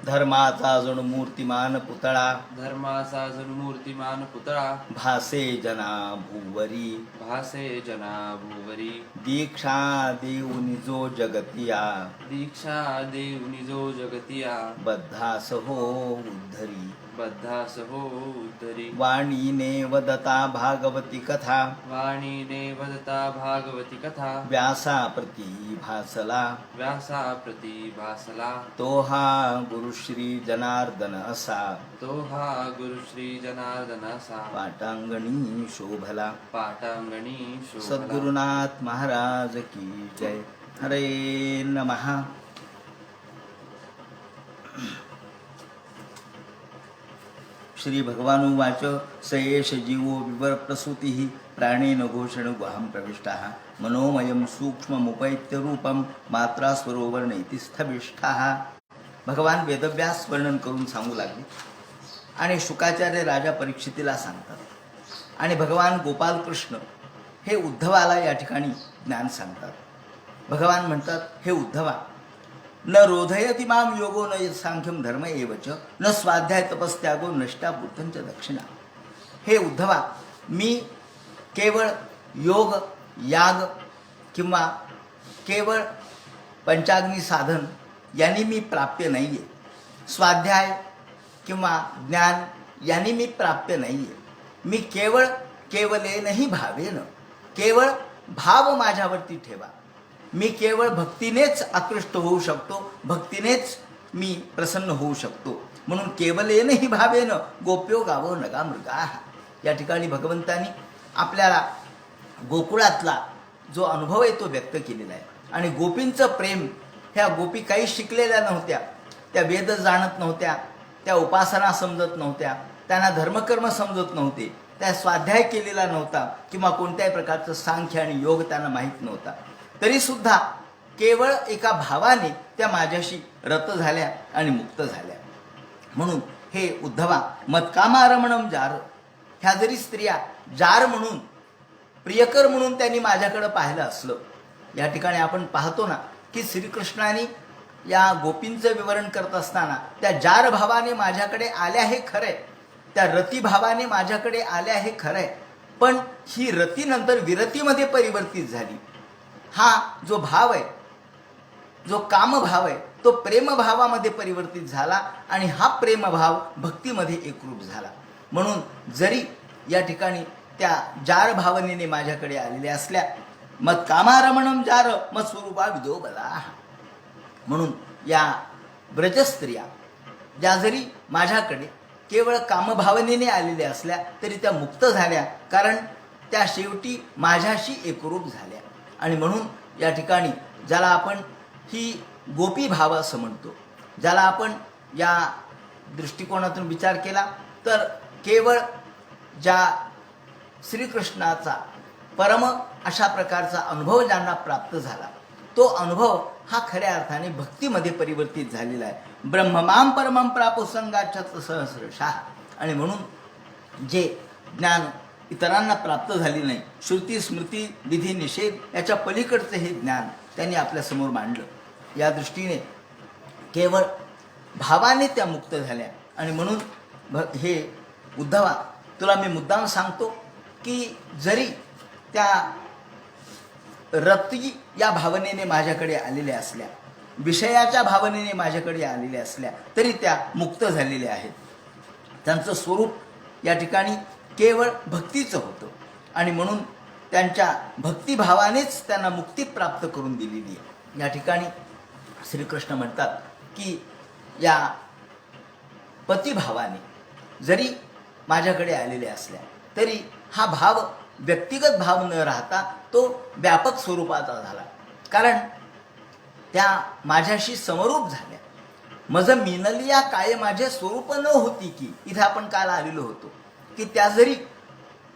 धर्माचा जणू मूर्तिमान पुतळा धर्माचा जणू मूर्तिमान पुतळा भासे जना भूवरी भासे जना भुवरी दीक्षा देऊनि जो जगतिया दीक्षा देऊनि जो जगतिया बद्धास हो उद्धरी बद्धास हो उद्धरी वाणीने वदता भागवती कथा वाणीने वदता भागवती कथा व्यासा प्रती भासला व्यासा प्रती भासला तो हा गुरुश्री जनार्दन असा तो हा गुरुश्री जनार्दन असा पाटांगणी शोभला पाटांगणी शोभला. सद्गुरुनाथ महाराज की जय. हरे नमः. श्री भगवानुवाच स एष जीवो विवर प्रसूतिः प्राणेन घोषण गुहां प्रविष्टः मनोमयं सूक्ष्ममुपैत्य रूपं मात्रा स्वरोवर्णैति स्थविष्ठः. भगवान वेदव्यास वर्णन करून सांगू लागले आणि शुकाचार्य राजा परीक्षितीला सांगतात आणि भगवान गोपालकृष्ण हे उद्धवाला या ठिकाणी ज्ञान सांगतात. भगवान म्हणतात, हे उद्धवा, न रोधयति माम योगो न सांख्यम धर्म एवच न स्वाध्याय तपस्त्यागो नष्टा बुद्धंच दक्षिणा. हे उद्धवा, मी केवळ योग याग किंवा केवळ पंचाग्नी साधन यांनी मी प्राप्य नाही आहे. स्वाध्याय किंवा ज्ञान यांनी मी प्राप्य नाही आहे. मी केवळ केवलेनही भावेन, केवळ भाव माझ्यावरती ठेवा. मी केवळ भक्तीनेच आकृष्ट होऊ शकतो, भक्तीनेच मी प्रसन्न होऊ शकतो. म्हणून केवलेनही भावेन गोप्यो गावो नगा मृगा. या ठिकाणी भगवंतांनी आपल्याला गोकुळातला जो अनुभव आहे तो व्यक्त केलेला आहे. आणि गोपींचं प्रेम, ह्या गोपी काही शिकलेल्या नव्हत्या, त्या वेद जाणत नव्हत्या, त्या उपासना समजत नव्हत्या, त्यांना धर्मकर्म समजत नव्हते, त्या स्वाध्याय केलेला नव्हता किंवा कोणत्याही प्रकारचं सांख्य आणि योग त्यांना माहीत नव्हता. तरीसुद्धा केवळ एका भावाने त्या माझ्याशी रत झाल्या आणि मुक्त झाल्या. म्हणून हे उद्धवा, मत्कामारमणम जार, ह्या जरी स्त्रिया जार म्हणून, प्रियकर म्हणून त्यांनी माझ्याकडं पाहिलं असलं, या ठिकाणी आपण पाहतो ना की श्रीकृष्णाने या गोपींचं विवरण करत असताना त्या जार भावाने माझ्याकडे आल्या हे खरंय, त्या रतिभावाने माझ्याकडे आल्या हे खरंय, पण ही रतीनंतर विरतीमध्ये परिवर्तित झाली. हा जो भाव आहे, जो कामभाव आहे, तो प्रेमभावामध्ये परिवर्तित झाला आणि हा प्रेमभाव भक्तीमध्ये एकरूप झाला. म्हणून जरी या ठिकाणी त्या जार भावनेने माझ्याकडे आलेल्या असल्या, मत कामारमणम जार मत स्वरूपा विदो बला. म्हणून या ब्रजस्त्रिया ज्या जरी माझ्याकडे केवळ कामभावनेने आलेल्या असल्या तरी त्या मुक्त झाल्या, कारण त्या शेवटी माझ्याशी एकरूप झाल्या. आणि म्हणून या ठिकाणी ज्याला आपण ही गोपी भाव असं म्हणतो, ज्याला आपण या दृष्टिकोनातून विचार केला तर केवळ ज्या श्रीकृष्णाचा परम अशा प्रकारचा अनुभव ज्यांना प्राप्त झाला, तो अनुभव हा खऱ्या अर्थाने भक्तीमध्ये परिवर्तित झालेला आहे. ब्रह्ममाम परमं प्रापो संगाच्छत सहस्रशः. आणि म्हणून जे ज्ञान इतरांना प्राप्त झाले नाही, श्रुती स्मृती विधी निषेध याच्या पलीकडचे हे ज्ञान त्यांनी आपल्यासमोर मांडलं. या दृष्टीने केवळ भावाने त्या मुक्त झाल्या. आणि म्हणून हे उद्धवा, तुला मी मुद्दाम सांगतो की जरी त्या रती या भावनेने माझ्याकडे आलेल्या असल्या, विषयाच्या भावनेने माझ्याकडे आलेल्या असल्या, तरी त्या मुक्त झालेल्या आहेत. त्यांचं स्वरूप या ठिकाणी केवळ भक्तीचं होतं आणि म्हणून त्यांच्या भक्तिभावानेच त्यांना मुक्ती प्राप्त करून दिलेली आहे. या ठिकाणी श्रीकृष्ण म्हणतात की या पतिभावाने जरी माझ्याकडे आलेल्या असल्या तरी हा भाव व्यक्तिगत भाव न राहता तो व्यापक स्वरूपाचा झाला, कारण त्या माझ्याशी समरूप झाल्या. मज मिनलिया काय माझे स्वरूप न होती की, इथे आपण काल आलेलो होतो की त्या जरी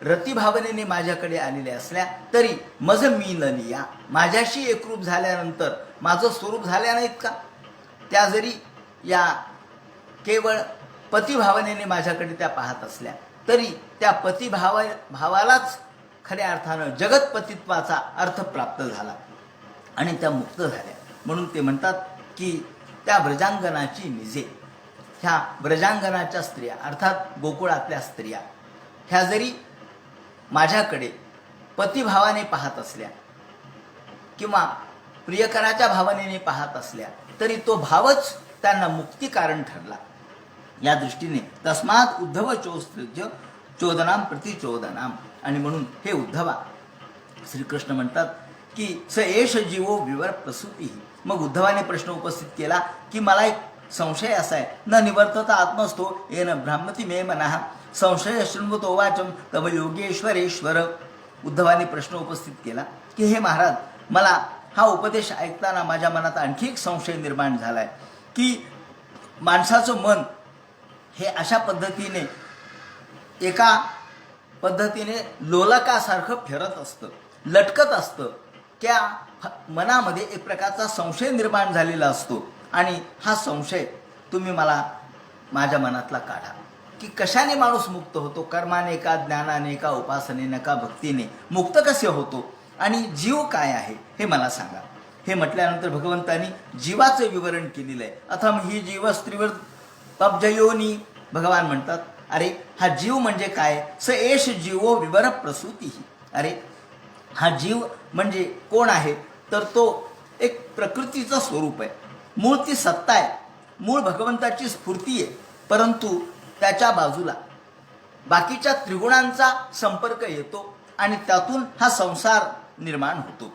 रतिभावनेने माझ्याकडे आलेल्या असल्या तरी मज मिनलिया, माझ्याशी एकरूप झाल्यानंतर माझं स्वरूप झाल्या नाहीत का, त्या जरी या केवळ पतिभावनेने माझ्याकडे त्या पाहत असल्या तरी त्या भावालाच खऱ्या अर्थानं जगतपतित्वाचा अर्थ प्राप्त झाला आणि त्या मुक्त झाल्या. म्हणून ते म्हणतात की त्या व्रजांगणाची निजे, ह्या ब्रजांगणाच्या स्त्रिया अर्थात गोकुळातल्या स्त्रिया ह्या जरी माझ्याकडे पतिभावाने पाहत असल्या किंवा प्रियकराच्या भावनेने पाहत असल्या तरी तो भावच त्यांना मुक्ती कारण ठरला. या दृष्टीने तस्मात उद्धव चोस्त्य चोदनाम प्रतिचोदनाम. आणि म्हणून हे उद्धवा श्रीकृष्ण म्हणतात की स एष जीवो विवर प्रसूती. मग उद्धवाने प्रश्न उपस्थित केला की मला एक संशय असा आहे, न निवर्तता आत्मस्थो येन ब्राह्मती मे मनः संशय शृण्वतो वाचम तव योगेश्वरेश्वर. उद्धवाने प्रश्न उपस्थित केला की हे महाराज, मला हा उपदेश ऐकताना माझ्या मनात आणखी एक संशय निर्माण झालाय की माणसाचं मन हे अशा पद्धतीने एका पद्धतीने लोलकासारखं फिरत असतं, लटकत असतं. त्या मनामध्ये एक प्रकारचा संशय निर्माण झालेला असतो आणि हा संशय तुम्ही मला माझ्या मनातला काढा की कशाने माणूस मुक्त होतो, कर्माने का, ज्ञानाने का, उपासनेने का, भक्तीने मुक्त कसे होतो आणि जीव काय आहे हे मला सांगा. हे म्हटल्यानंतर भगवंतांनी जीवाचं विवरण केलेलं आहे. अथम ही जीव स्त्रीवर तब्जयोनी. भगवान म्हणतात अरे हा जीव म्हणजे काय, स एष जीवो विवर प्रसूती. अरे हा जीव म्हणजे कोण आहे, तर तो एक प्रकृतीचं स्वरूप आहे, मूळ ती सत्ता आहे, मूळ भगवंताची स्फूर्ती आहे. परंतु त्याच्या बाजूला बाकीच्या त्रिगुणांचा संपर्क येतो आणि त्यातून हा संसार निर्माण होतो.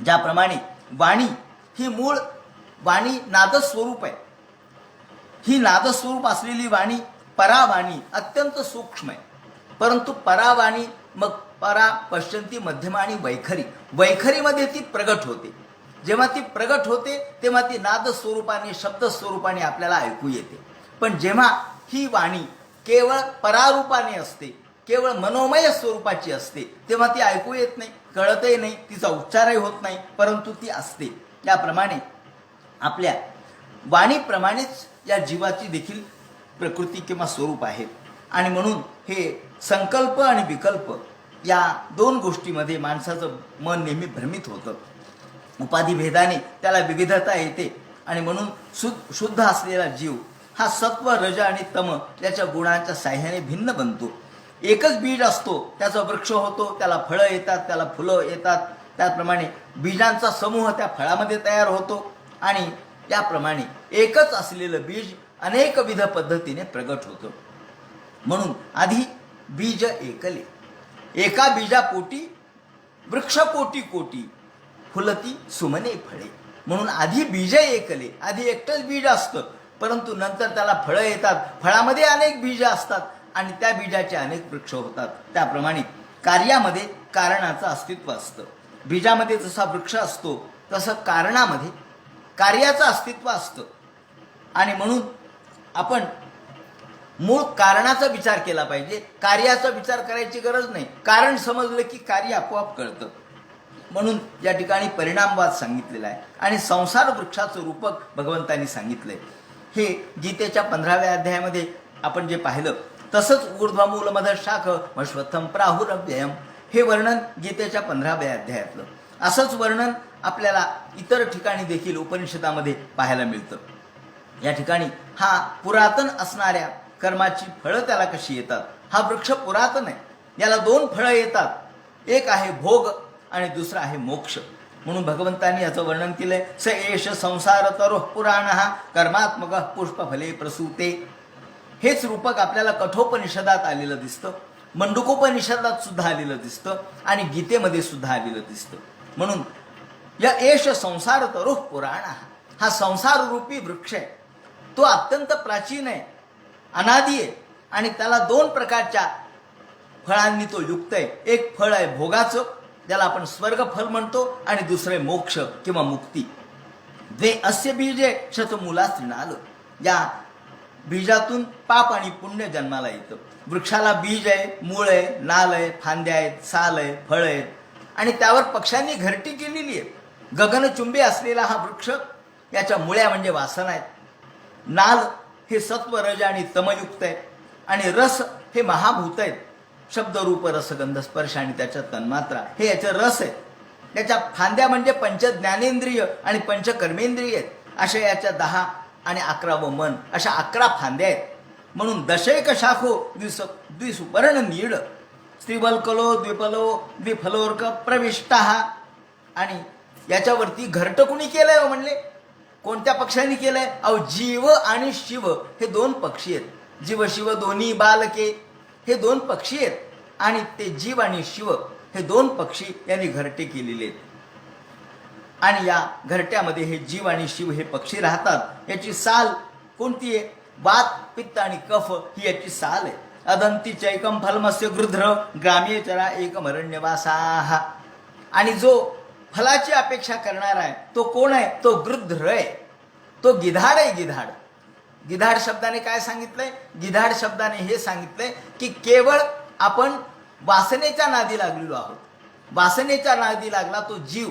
ज्याप्रमाणे वाणी ही मूळ वाणी नादस्वरूप आहे. ही नादस्वरूप असलेली वाणी परावाणी अत्यंत सूक्ष्म आहे. परंतु परावाणी मग परा पश्चंती मध्यमा आणि वैखरी, वैखरीमध्ये ती प्रगट होते. जेव्हा ती प्रगट होते तेव्हा ती नाद स्वरूपाने शब्द स्वरूपाने आपल्याला ऐकू येते. पण जेव्हा ही वाणी केवळ परारूपाने असते, केवळ मनोमय स्वरूपाची असते, तेव्हा ती ऐकू येत नाही, कळतही नाही, तिचा उच्चारही होत नाही, परंतु ती असते. त्याप्रमाणे आपल्या वाणीप्रमाणेच या जीवाची देखील प्रकृती किंवा स्वरूप आहे. आणि म्हणून हे संकल्प आणि विकल्प या दोन गोष्टीमध्ये माणसाचं मन नेहमी भ्रमित होतं. उपाधिभेदाने त्याला विविधता येते आणि म्हणून शुद्ध असलेला जीव हा सत्व, रज आणि तम याच्या गुणांच्या साह्याने भिन्न बनतो. एकच बीज असतो, त्याचा वृक्ष होतो, त्याला फळं येतात, त्याला फुलं येतात. त्याप्रमाणे बीजांचा समूह त्या फळामध्ये तयार होतो आणि त्याप्रमाणे एकच असलेलं बीज अनेकविध पद्धतीने प्रगट होतं. म्हणून आधी बीज एकले, एका बीजापोटी वृक्ष कोटी कोटी, फुलती सुमने फळे. म्हणून आधी बीज एकले, आधी एकटंच बीज असतं, परंतु नंतर त्याला फळं येतात, फळामध्ये अनेक बीज असतात आणि त्या बीजाचे अनेक वृक्ष होतात. त्याप्रमाणे कार्यामध्ये कारणाचं अस्तित्व असतं. बीजामध्ये जसा वृक्ष असतो तसं कारणामध्ये कार्याचं अस्तित्व असतं. आणि म्हणून आपण मूळ कारणाचा विचार केला पाहिजे, कार्याचा विचार करायची गरज नाही. कारण समजलं की कार्य आपोआप कळतं. म्हणून या ठिकाणी परिणामवाद सांगितलेला आहे आणि संसार वृक्षाचं रूपक भगवंतांनी सांगितलंय. हे गीतेच्या 15व्या अध्यायामध्ये आपण जे पाहिलं तसंच ऊर्ध्वमूल मध शाख मश्वत्थम प्राहुरव्ययम, हे वर्णन गीतेच्या 15व्या अध्यायातलं. असंच वर्णन आपल्याला इतर ठिकाणी देखील उपनिषदामध्ये पाहायला मिळतं. या ठिकाणी हा पुरातन असणाऱ्या कर्माची फळं त्याला कशी येतात, हा वृक्ष पुरातन आहे, याला दोन फळं येतात, एक आहे भोग आणि दुसरा आहे मोक्ष. म्हणून भगवंतांनी याचं वर्णन केलंय, स एष संसार तरुः पुराणः कर्मात्मक पुष्पफले प्रसूते. हेच रूपक आपल्याला कठोपनिषदात आलेलं दिसतं, मंडूकोपनिषदात सुद्धा आलेलं दिसतं आणि गीतेमध्ये सुद्धा आलेलं दिसतं. म्हणून या एष संसार तरुः पुराणः, हा संसार रूपी वृक्ष आहे. तो अत्यंत प्राचीन आहे, अनादी आहे आणि त्याला दोन प्रकारच्या फळांनी तो युक्त आहे. एक फळ आहे भोगाचं, ज्याला आपण स्वर्ग फल म्हणतो, आणि दुसरे मोक्ष किंवा मुक्ती. जे अस्य बीजे शतमूला तृणाल, या बीजातून पाप आणि पुण्य जन्माला येतं. वृक्षाला बीज आहे, मूळ आहे, नाल आहे, फांद्या आहेत, साल आहे, फळ आहेत आणि त्यावर पक्ष्यांनी घरटी केलेली आहे. गगनचुंबी असलेला हा वृक्ष, याच्या मुळ्या म्हणजे वासना आहेत. नाल हे सत्व, रज आणि तमयुक्त आहे आणि रस हे महाभूत आहेत. शब्द, रूप, रस, गंध, स्पर्श आणि त्याच्या तन्मात्रा हे याचे रस आहे. त्याच्या फांद्या म्हणजे पंच ज्ञानेंद्रिय आणि पंच कर्मेंद्रिय आहेत. अशा याच्या 10 आणि 11वं मन, अशा 11 फांद्या आहेत. म्हणून दशैक शाखो द्विसुपर्ण नीड स्त्रीबलकलो द्विफलोर्क प्रविष्टा. आणि याच्यावरती घरटं कुणी केलंय हो म्हणले? कोणत्या पक्षांनी केलंय? अहो, जीव आणि शिव हे 2 पक्षी आहेत. जीव शिव दोन्ही बालके हे 2 पक्षी आहेत. आणि ते जीव आणि शिव हे 2 पक्षी यांनी घरटे केलेले आहेत. आणि या घरट्यामध्ये हे जीव आणि शिव हे पक्षी राहतात. याची साल कोणती आहे? वात, पित्त आणि कफ ही याची साल आहे. अदंती चैकम फलमस्य गृध्र ग्राम्य चरा एकमरण्यवासाः. आणि जो फलाची अपेक्षा करणार आहे तो कोण आहे? तो गृध्र आहे, तो गिधाड आहे. गिधाड शब्दाने काय सांगितलंय? गिधाड शब्दाने हे सांगितलंय की केवळ आपण वासनेच्या नादी लागलेलो आहोत. वासनेच्या नादी लागला तो जीव.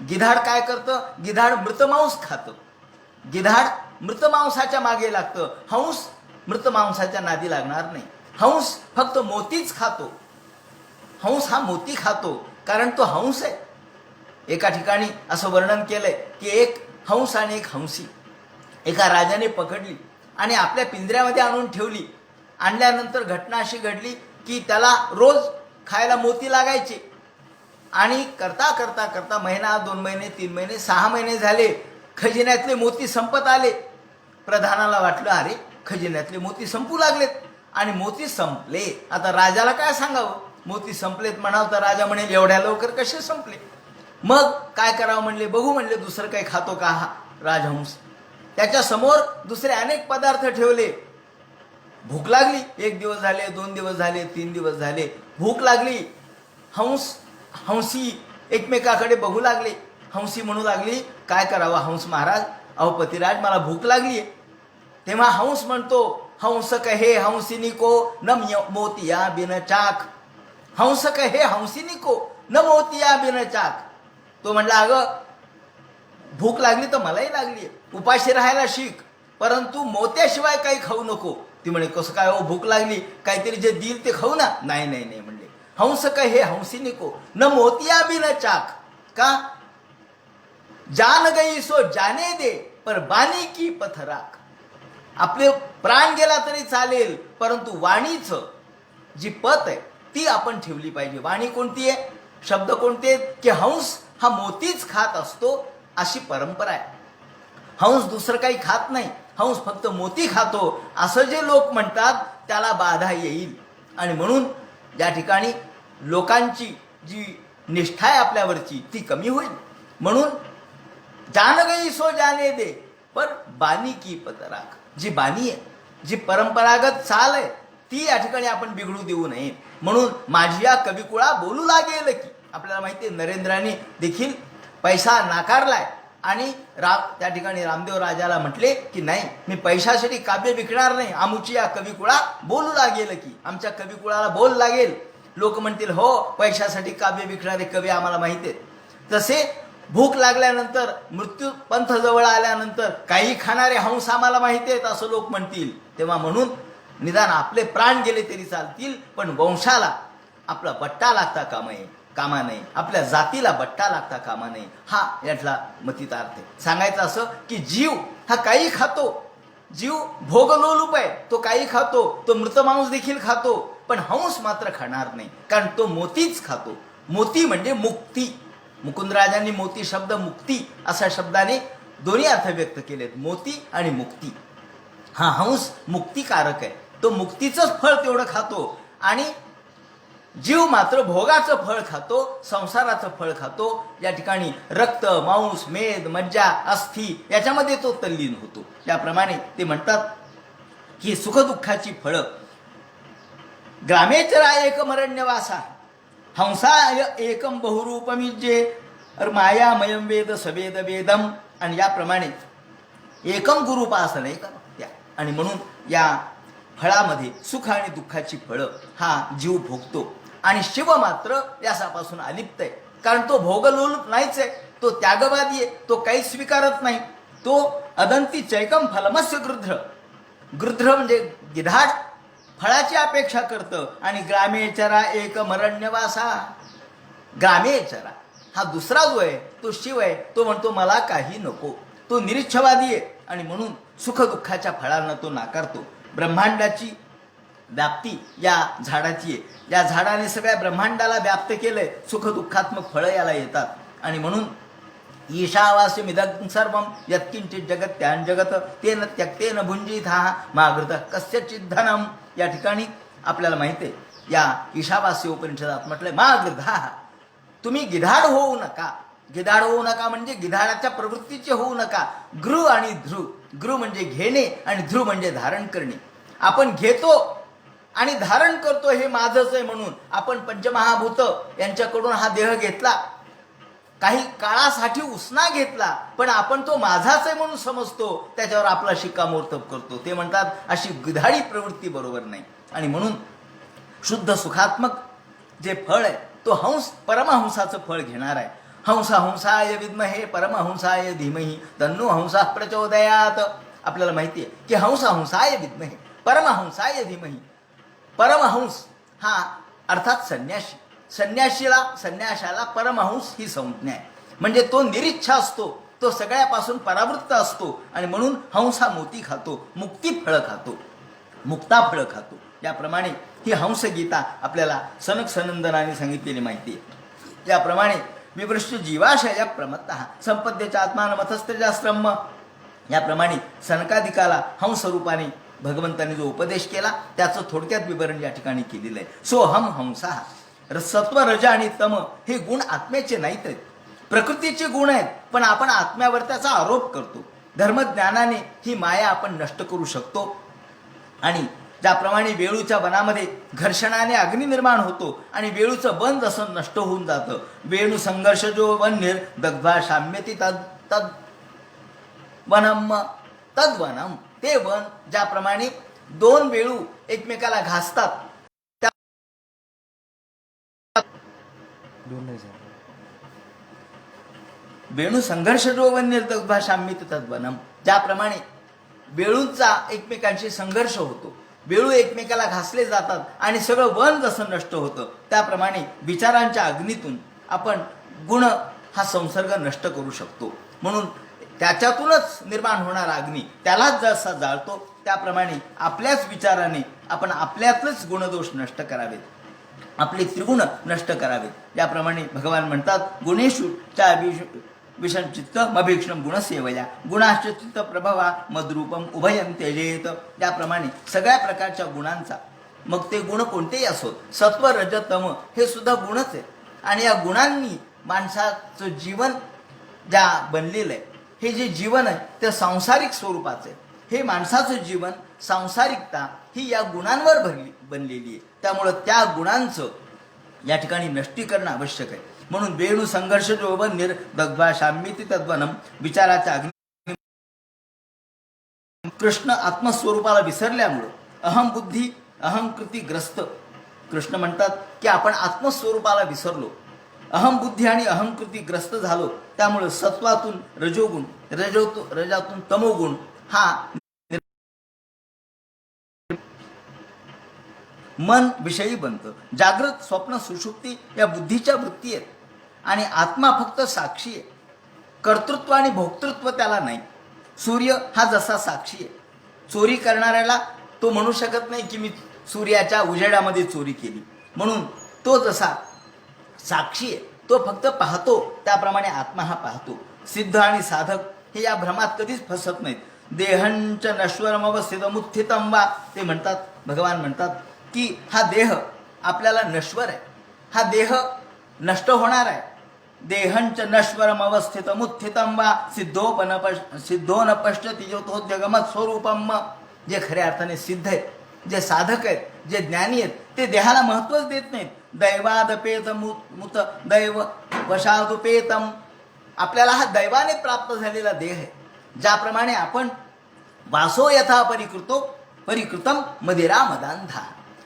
गिधाड काय करतं? गिधाड मृतमांस खातं. गिधाड मृतमांसाच्या मागे लागतं. हंस मृतमांसाच्या नादी लागणार नाही. हंस फक्त मोतीच खातो. हंस हा मोती खातो कारण तो हंस आहे. एका ठिकाणी असं वर्णन केलंय की एक हंस आणि एक हंसी एका राजाने पकडली आणि आपल्या पिंजऱ्यामध्ये आणून ठेवली. आणल्यानंतर घटना अशी घडली की त्याला रोज खायला मोती लागायचे. आणि करता करता करता महिना, 2 महिने, 3 महिने, 6 महिने झाले. खजिन्यातले मोती संपत आले. प्रधानाला वाटलं अरे खजिन्यातले मोती संपू लागलेत. आणि मोती संपले. आता राजाला काय सांगावं? मोती संपलेत म्हणावं तर राजा म्हणेल एवढ्या लवकर कसे संपले? मग काय करावं म्हणले? बघू म्हणले दुसरं काही खातो का हा राजहंस. त्याच्या समोर दुसरे अनेक पदार्थ ठेवले. भूक लागली. 1 दिवस झाले, 2 दिवस झाले, 3 दिवस झाले. भूक लागली. हंसी एकमेकाकडे बघू लागले. हंसी म्हणू लागली काय करावं हंस महाराज? अहो पतिराज मला भूक लागली आहे. तेव्हा हंस म्हणतो हंस कहे हंसिनी को न मोतिया बिन चाक. हंस कहे हंसिनी को न मोतिया बिन चाक. तो म्हणला अगं भूक लागली तर मलाही लागली, उपाशी राहायला शिक, परंतु मोत्याशिवाय काही खाऊ नको. ती म्हणे कसं काय हो? भूक लागली, काहीतरी जे देईल ते खाऊ ना. नाही नाही नाही म्हणले हंस कहे हंसिनी को न मोतिया बिन चाक. का? जान गई सो जाने दे पर बानी की पथराक. आपले प्राण गेला तरी चालेल परंतु वाणीचं जी पत आहे ती आपण ठेवली पाहिजे. वाणी कोणती आहे? शब्द कोणते? की हंस हा मोतीच खात असतो अशी परंपरा आहे. हंस दुसरं काही खात नाही, हंस फक्त मोती खातो असं जे लोक म्हणतात त्याला बाधा येईल. आणि म्हणून या ठिकाणी लोकांची जी निष्ठा आहे आपल्यावरची ती कमी होईल. म्हणून जान गई सो जाने दे पर बानी की पतराक. जी बानी आहे, जी परंपरागत चाल आहे ती या ठिकाणी आपण बिघडू देऊ नये. म्हणून माझी या कविकुळा बोलू लागेल की. आपल्याला माहिती आहे नरेंद्राने देखील पैसा नाकारलाय आणि त्या ठिकाणी रामदेव राजाला म्हटले की नाही मी पैशासाठी काव्य विकणार नाही. आमुची या कविकुळा बोलू लागेल की. आमच्या कविकुळाला बोल लागेल. लोक म्हणतील हो पैशासाठी काव्य विकणारे कवी आम्हाला माहिती आहेत. तसे भूक लागल्यानंतर मृत्यू पंथ जवळ आल्यानंतर काही खाणारे हंस आम्हाला माहिती आहेत असं लोक म्हणतील. तेव्हा म्हणून निदान आपले प्राण गेले तरी चालतील पण वंशाला आपला बट्टा लागता कामा नये. आपल्या जातीला बट्टा लागता कामा नये. हा यातला मतितार्थ आहे. सांगायचं असं की जीव हा काही खातो. जीव भोगलोलूप आहे, तो काही खातो, तो मृत मांस देखील खातो. पण हंस मात्र खाणार नाही कारण तो मोतीच खातो. मोती म्हणजे मुक्ती. मुकुंदराजांनी मोती शब्द मुक्ती अशा शब्दाने दोन्ही अर्थ व्यक्त केलेत, मोती आणि मुक्ती. हा हंस मुक्तिकारक आहे, तो मुक्तीचंच फळ तेवढं खातो. आणि जीव मात्र भोगाचं फळ खातो, संसाराचं फळ खातो. या ठिकाणी रक्त, मांस, मेद, मज्जा, अस्थि याच्यामध्ये तो तल्लीन होतो. त्याप्रमाणे ते म्हणतात की सुखदुःखाची फळं ग्रामेचरा एकमरण्यवासा हंसाय एकम बहुरूपमिज्ये मायामयम वेद सवेद वेदम. आणि याप्रमाणे एकम गुरुपासन एक त्या. आणि म्हणून या फळामध्ये सुख आणि दुःखाची फळं हा जीव भोगतो. आणि शिव मात्र यासापासून अलिप्त आहे कारण तो भोगलोलूप नाहीच आहे, तो त्यागवादी आहे, तो काही स्वीकारत नाही. तो अदंती चैकम फलमस्य गृध्र. गृध्र म्हणजे गिधाड फळाची अपेक्षा करतं. आणि ग्रामेचरा एक मरण्यवासा. ग्रामेचरा हा दुसरा जो आहे तो शिव आहे, तो म्हणतो मला काही नको. तो निरीच्छवादी आहे आणि म्हणून सुखदुःखाच्या फळांना तो नाकारतो. ब्रह्मांडाची व्याप्ती या झाडाची आहे. या झाडाने सगळ्या ब्रह्मांडाला व्याप्त केलंय. सुखदुःखात्मक फळं याला येतात आणि म्हणून ईशावास्यमिदं सर्वं यत्किंचित् जगत्यां जगत तेन त्यक्तेन भुञ्जीतः मागृत कस्यचित् धनम. या ठिकाणी आपल्याला माहिती आहे, या ईशावास्य उपनिषदात म्हटलंय मागृधाः, तुम्ही गिधाड होऊ नका. गिधाड होऊ नका म्हणजे गिधाडाच्या प्रवृत्तीचे होऊ नका. गृ आणि ध्रुव, गृ म्हणजे घेणे आणि ध्रुव म्हणजे धारण करणे. आपण घेतो आणि धारण करतो हे माझंच आहे म्हणून आपण पंचमहाभूत यांच्याकडून हा देह घेतला, काही काळासाठी उसना घेतला, पण आपण तो माझाच आहे म्हणून समजतो, त्याच्यावर आपला शिक्कामोर्तब करतो. ते म्हणतात अशी गिधाडी प्रवृत्ती बरोबर नाही. आणि म्हणून शुद्ध सुखात्मक जे फळ आहे तो हंस परमहंसाचं फळ घेणार आहे. हंसाय विद्महे परमहंसाय धीमहि तन्नो हंसा प्रचोदयात. आपल्याला माहिती आहे की हंसाय विद्महे परमहंसाय धीमहि. परमहंस हा अर्थात संन्यासी. संन्याशाला परमहंस ही संज्ञा आहे. म्हणजे तो निरीच्छ असतो, तो सगळ्यापासून परावृत्त असतो आणि म्हणून हंस हा मोती खातो, मुक्ती फळं खातो, मुक्ता फळं खातो. याप्रमाणे ही हंसगीता आपल्याला सनक सनंदनाने सांगितलेली माहिती आहे. याप्रमाणे विवृष्ट जीवाशय प्रमत्तः संपद्येच्या आत्मानमथस्त्रजास्त्रम. याप्रमाणे सनकादिकाला हंसरूपाने भगवंतांनी जो उपदेश केला त्याचं थोडक्यात विवरण या ठिकाणी केलेलं आहे. सोहम हंसा. सत्व रज आणि तम हे गुण आत्म्याचे नाहीत आहेत, प्रकृतीचे गुण आहेत, पण आपण आत्म्यावर त्याचा आरोप करतो. धर्मज्ञानाने ही माया आपण नष्ट करू शकतो. आणि ज्याप्रमाणे वेळूच्या वनामध्ये घर्षणाने अग्नी निर्माण होतो आणि वेळूचं वन जसं नष्ट होऊन जातं, वेणू संघर्ष जो वन दग्धा शाम्यती तद वनम तद्वनम. ते वन ज्याप्रमाणे दोन वेळू एकमेकाला घासतात, वेणू संघर्ष जो वन निर्दग्धा शाम्यती तद्वनम. ज्याप्रमाणे वेळूंचा एकमेकांशी संघर्ष होतो, वेळू एकमेकाला घासले जातात आणि सगळं वन जसं नष्ट होतं, त्याप्रमाणे विचारांच्या अग्नीतून आपण गुण हा संसर्ग नष्ट करू शकतो. म्हणून त्याच्यातूनच निर्माण होणारा अग्नी त्यालाच जसा जाळतो, त्याप्रमाणे आपल्याच विचाराने आपण आपल्यातलेच गुणदोष नष्ट करावेत, आपले त्रिगुण नष्ट करावेत. याप्रमाणे भगवान म्हणतात गुणेषु चा विषम चित्त मभीक्षण गुणसेवया गुणाश्च चित्त प्रभवा मद्रूपम उभयम त्यजेत. त्याप्रमाणे सगळ्या प्रकारच्या गुणांचा, मग ते गुण कोणतेही असोत, सत्व रज तम हे सुद्धा गुणच आहे. आणि या गुणांनी माणसाचं जीवन ज्या बनलेलं आहे, हे जे जीवन आहे ते सांसारिक स्वरूपाचं आहे. हे माणसाचं जीवन, सांसारिकता ही या गुणांवर बनलेली आहे. त्यामुळं त्या गुणांचं या ठिकाणी नष्टीकरण आवश्यक आहे. म्हणून वेणू संघर्ष जो वन निर्दग्धा शाम्यती तद्वनम. विचाराच्या अग्नी कृष्ण आत्मस्वरूपाला विसरल्यामुळं अहम बुद्धी अहंकृती ग्रस्त. कृष्ण म्हणतात की आपण आत्मस्वरूपाला विसरलो, अहम बुद्धी आणि अहंकृती ग्रस्त झालो. त्यामुळे सत्वातून रजोगुण, रजातून तमोगुण हा मन विषयी बनतं. जागृत स्वप्न सुषुप्ती या बुद्धीच्या वृत्ती आहेत आणि आत्मा फक्त साक्षी आहे. कर्तृत्व आणि भोक्तृत्व त्याला नाही. सूर्य हा जसा साक्षी आहे, चोरी करणाऱ्याला तो म्हणू शकत नाही की मी सूर्याच्या उजेडामध्ये चोरी केली, म्हणून तो जसा साक्षी आहे, तो फक्त पाहतो. त्याप्रमाणे आत्मा हा पाहतो. सिद्ध आणि साधक हे या भ्रमात कधीच फसत नाहीत. देहंच नश्वरमवस्थितमुत्थितं वा. ते म्हणतात, भगवान म्हणतात की हा देह आपल्याला नश्वर आहे, हा देह नष्ट होणार आहे. देहंच नश्वरमवस्थितमुत्थितं वा सिद्धो न पश्यति यतो जगमत् स्वरूपम. जे खऱ्या अर्थाने सिद्ध आहेत, जे साधक आहेत, जे ज्ञानी आहेत, ते देहाला महत्त्वच देत नाहीत. दैवादपेत मुत दैव वशादुपेतम. आपल्याला हा दैवाने प्राप्त झालेला देह आहे. ज्याप्रमाणे आपण वासो यथा परिकृतम मदिरा मदांधा.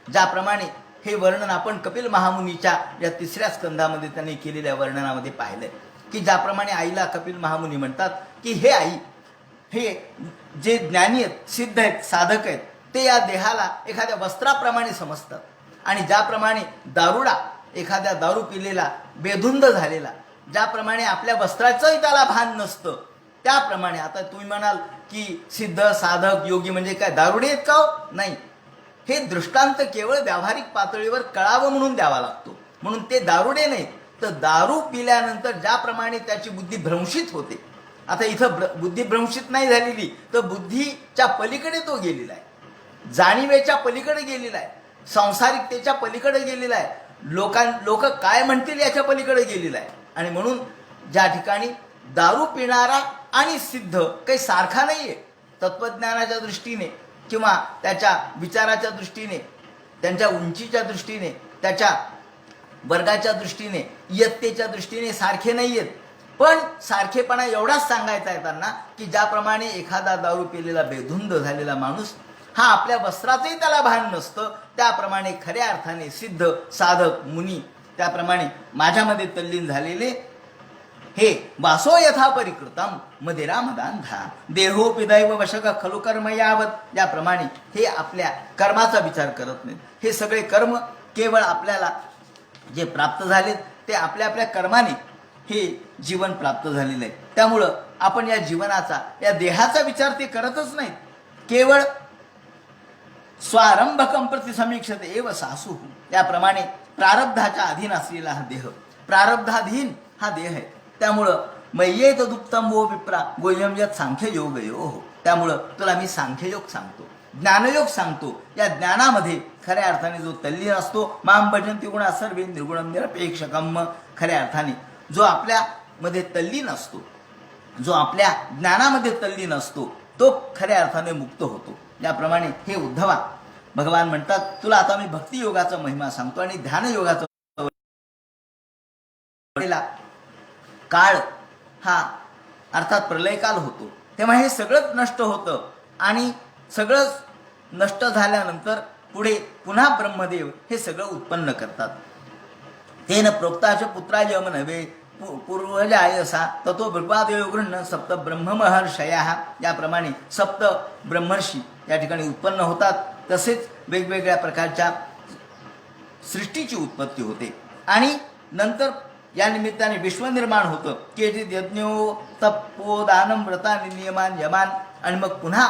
ज्याप्रमाणे हे वर्णन आपण कपिल महामुनीच्या या 3ऱ्या स्कंदामध्ये त्यांनी केलेल्या वर्णनामध्ये पाहिलंय की ज्याप्रमाणे आईला कपिल महामुनी म्हणतात की हे आई, हे जे ज्ञानी आहेत, सिद्ध आहेत, साधक आहेत, ते या देहाला एखाद्या वस्त्राप्रमाणे समजतात. आणि ज्याप्रमाणे दारुडा एखाद्या दारू पिलेला बेधुंद झालेला, ज्याप्रमाणे आपल्या वस्त्राचंही त्याला भान नसतं, त्याप्रमाणे आता तुम्ही म्हणाल की सिद्ध साधक योगी म्हणजे काय दारुडे आहेत का हो? नाही, हे दृष्टांत केवळ व्यावहारिक पातळीवर कळावं म्हणून द्यावा लागतो, म्हणून ते दारुडे नाहीत. तर दारू पिल्यानंतर ज्याप्रमाणे त्याची बुद्धी भ्रंशित होते, आता इथं बुद्धी भ्रंशित नाही झालेली, तर बुद्धीच्या पलीकडे तो गेलेला आहे, जाणीवेच्या पलीकडे गेलेला आहे, सांसारिकतेच्या पलीकडे गेलेला आहे, लोक काय म्हणतील याच्या पलीकडे गेलेला आहे. आणि म्हणून ज्या ठिकाणी दारू पिणारा आणि सिद्ध काही सारखा नाहीये तत्वज्ञानाच्या दृष्टीने किंवा त्याच्या विचाराच्या दृष्टीने, त्यांच्या उंचीच्या दृष्टीने, त्याच्या वर्गाच्या दृष्टीने, इयत्तेच्या दृष्टीने सारखे नाही आहेत. पण सारखेपणा एवढाच सांगायचा आहे त्यांना की ज्याप्रमाणे एखादा दारू पिलेला बेधुंद झालेला माणूस हा आपल्या वस्त्राचंही त्याला भान नसतं, त्याप्रमाणे खऱ्या अर्थाने सिद्ध साधक मुनी त्याप्रमाणे माझ्यामध्ये तल्लीन झालेले हे वासो यथा परिकृतम मदिरा मदांधा देहोपि दैव वशक खलु कर्म यावत, ज्याप्रमाणे हे आपल्या कर्माचा विचार करत नाहीत. हे सगळे कर्म केवळ आपल्याला जे प्राप्त झालेत ते आपल्या आपल्या कर्माने हे जीवन प्राप्त झालेलं आहे. त्यामुळं आपण या जीवनाचा, या देहाचा विचार ते करतच नाहीत. केवळ स्वारंभकम प्रति समीक्षते एव सासू, याप्रमाणे प्रारब्धाच्या अधीन असलेला हा देह, प्रारब्धाधीन हा देह आहे. त्यामुळं मय्येत दुप्तम वो विप्रा गोयम यत सांख्ययोग यो, त्यामुळं तुला मी सांख्ययोग सांगतो, ज्ञानयोग सांगतो. या ज्ञानामध्ये खऱ्या अर्थाने जो तल्लीन असतो, माम भजन्ति गुणा सर्वे निर्गुणम निरपेक्षकम, खऱ्या अर्थाने जो आपल्यामध्ये तल्लीन असतो, जो आपल्या ज्ञानामध्ये तल्लीन असतो, तो खऱ्या अर्थाने मुक्त होतो. याप्रमाणे हे उद्धवा भगवान म्हणतात तुला आता मी भक्तियोगाचा महिमा सांगतो आणि ध्यानयोगाचा. काळ हा अर्थात प्रलयकाल होतो, तेव्हा हे सगळंच नष्ट होतं आणि सगळंच नष्ट झाल्यानंतर पुढे पुन्हा ब्रह्मदेव हे सगळं उत्पन्न करतात. तेन प्रोक्ताच पुत्राय नव्हे पूर्वजायसा ततो भगवादेव गृह्ण सप्त ब्रह्ममहर्षया, याप्रमाणे सप्त ब्रह्मर्षी या ठिकाणी उत्पन्न होतात. तसेच वेगवेगळ्या प्रकारच्या सृष्टीची उत्पत्ती होते आणि नंतर या निमित्ताने विश्व निर्माण होतं. केचित यज्ञो तपो दानम व्रतानि नियमान यमान, आणि मग पुन्हा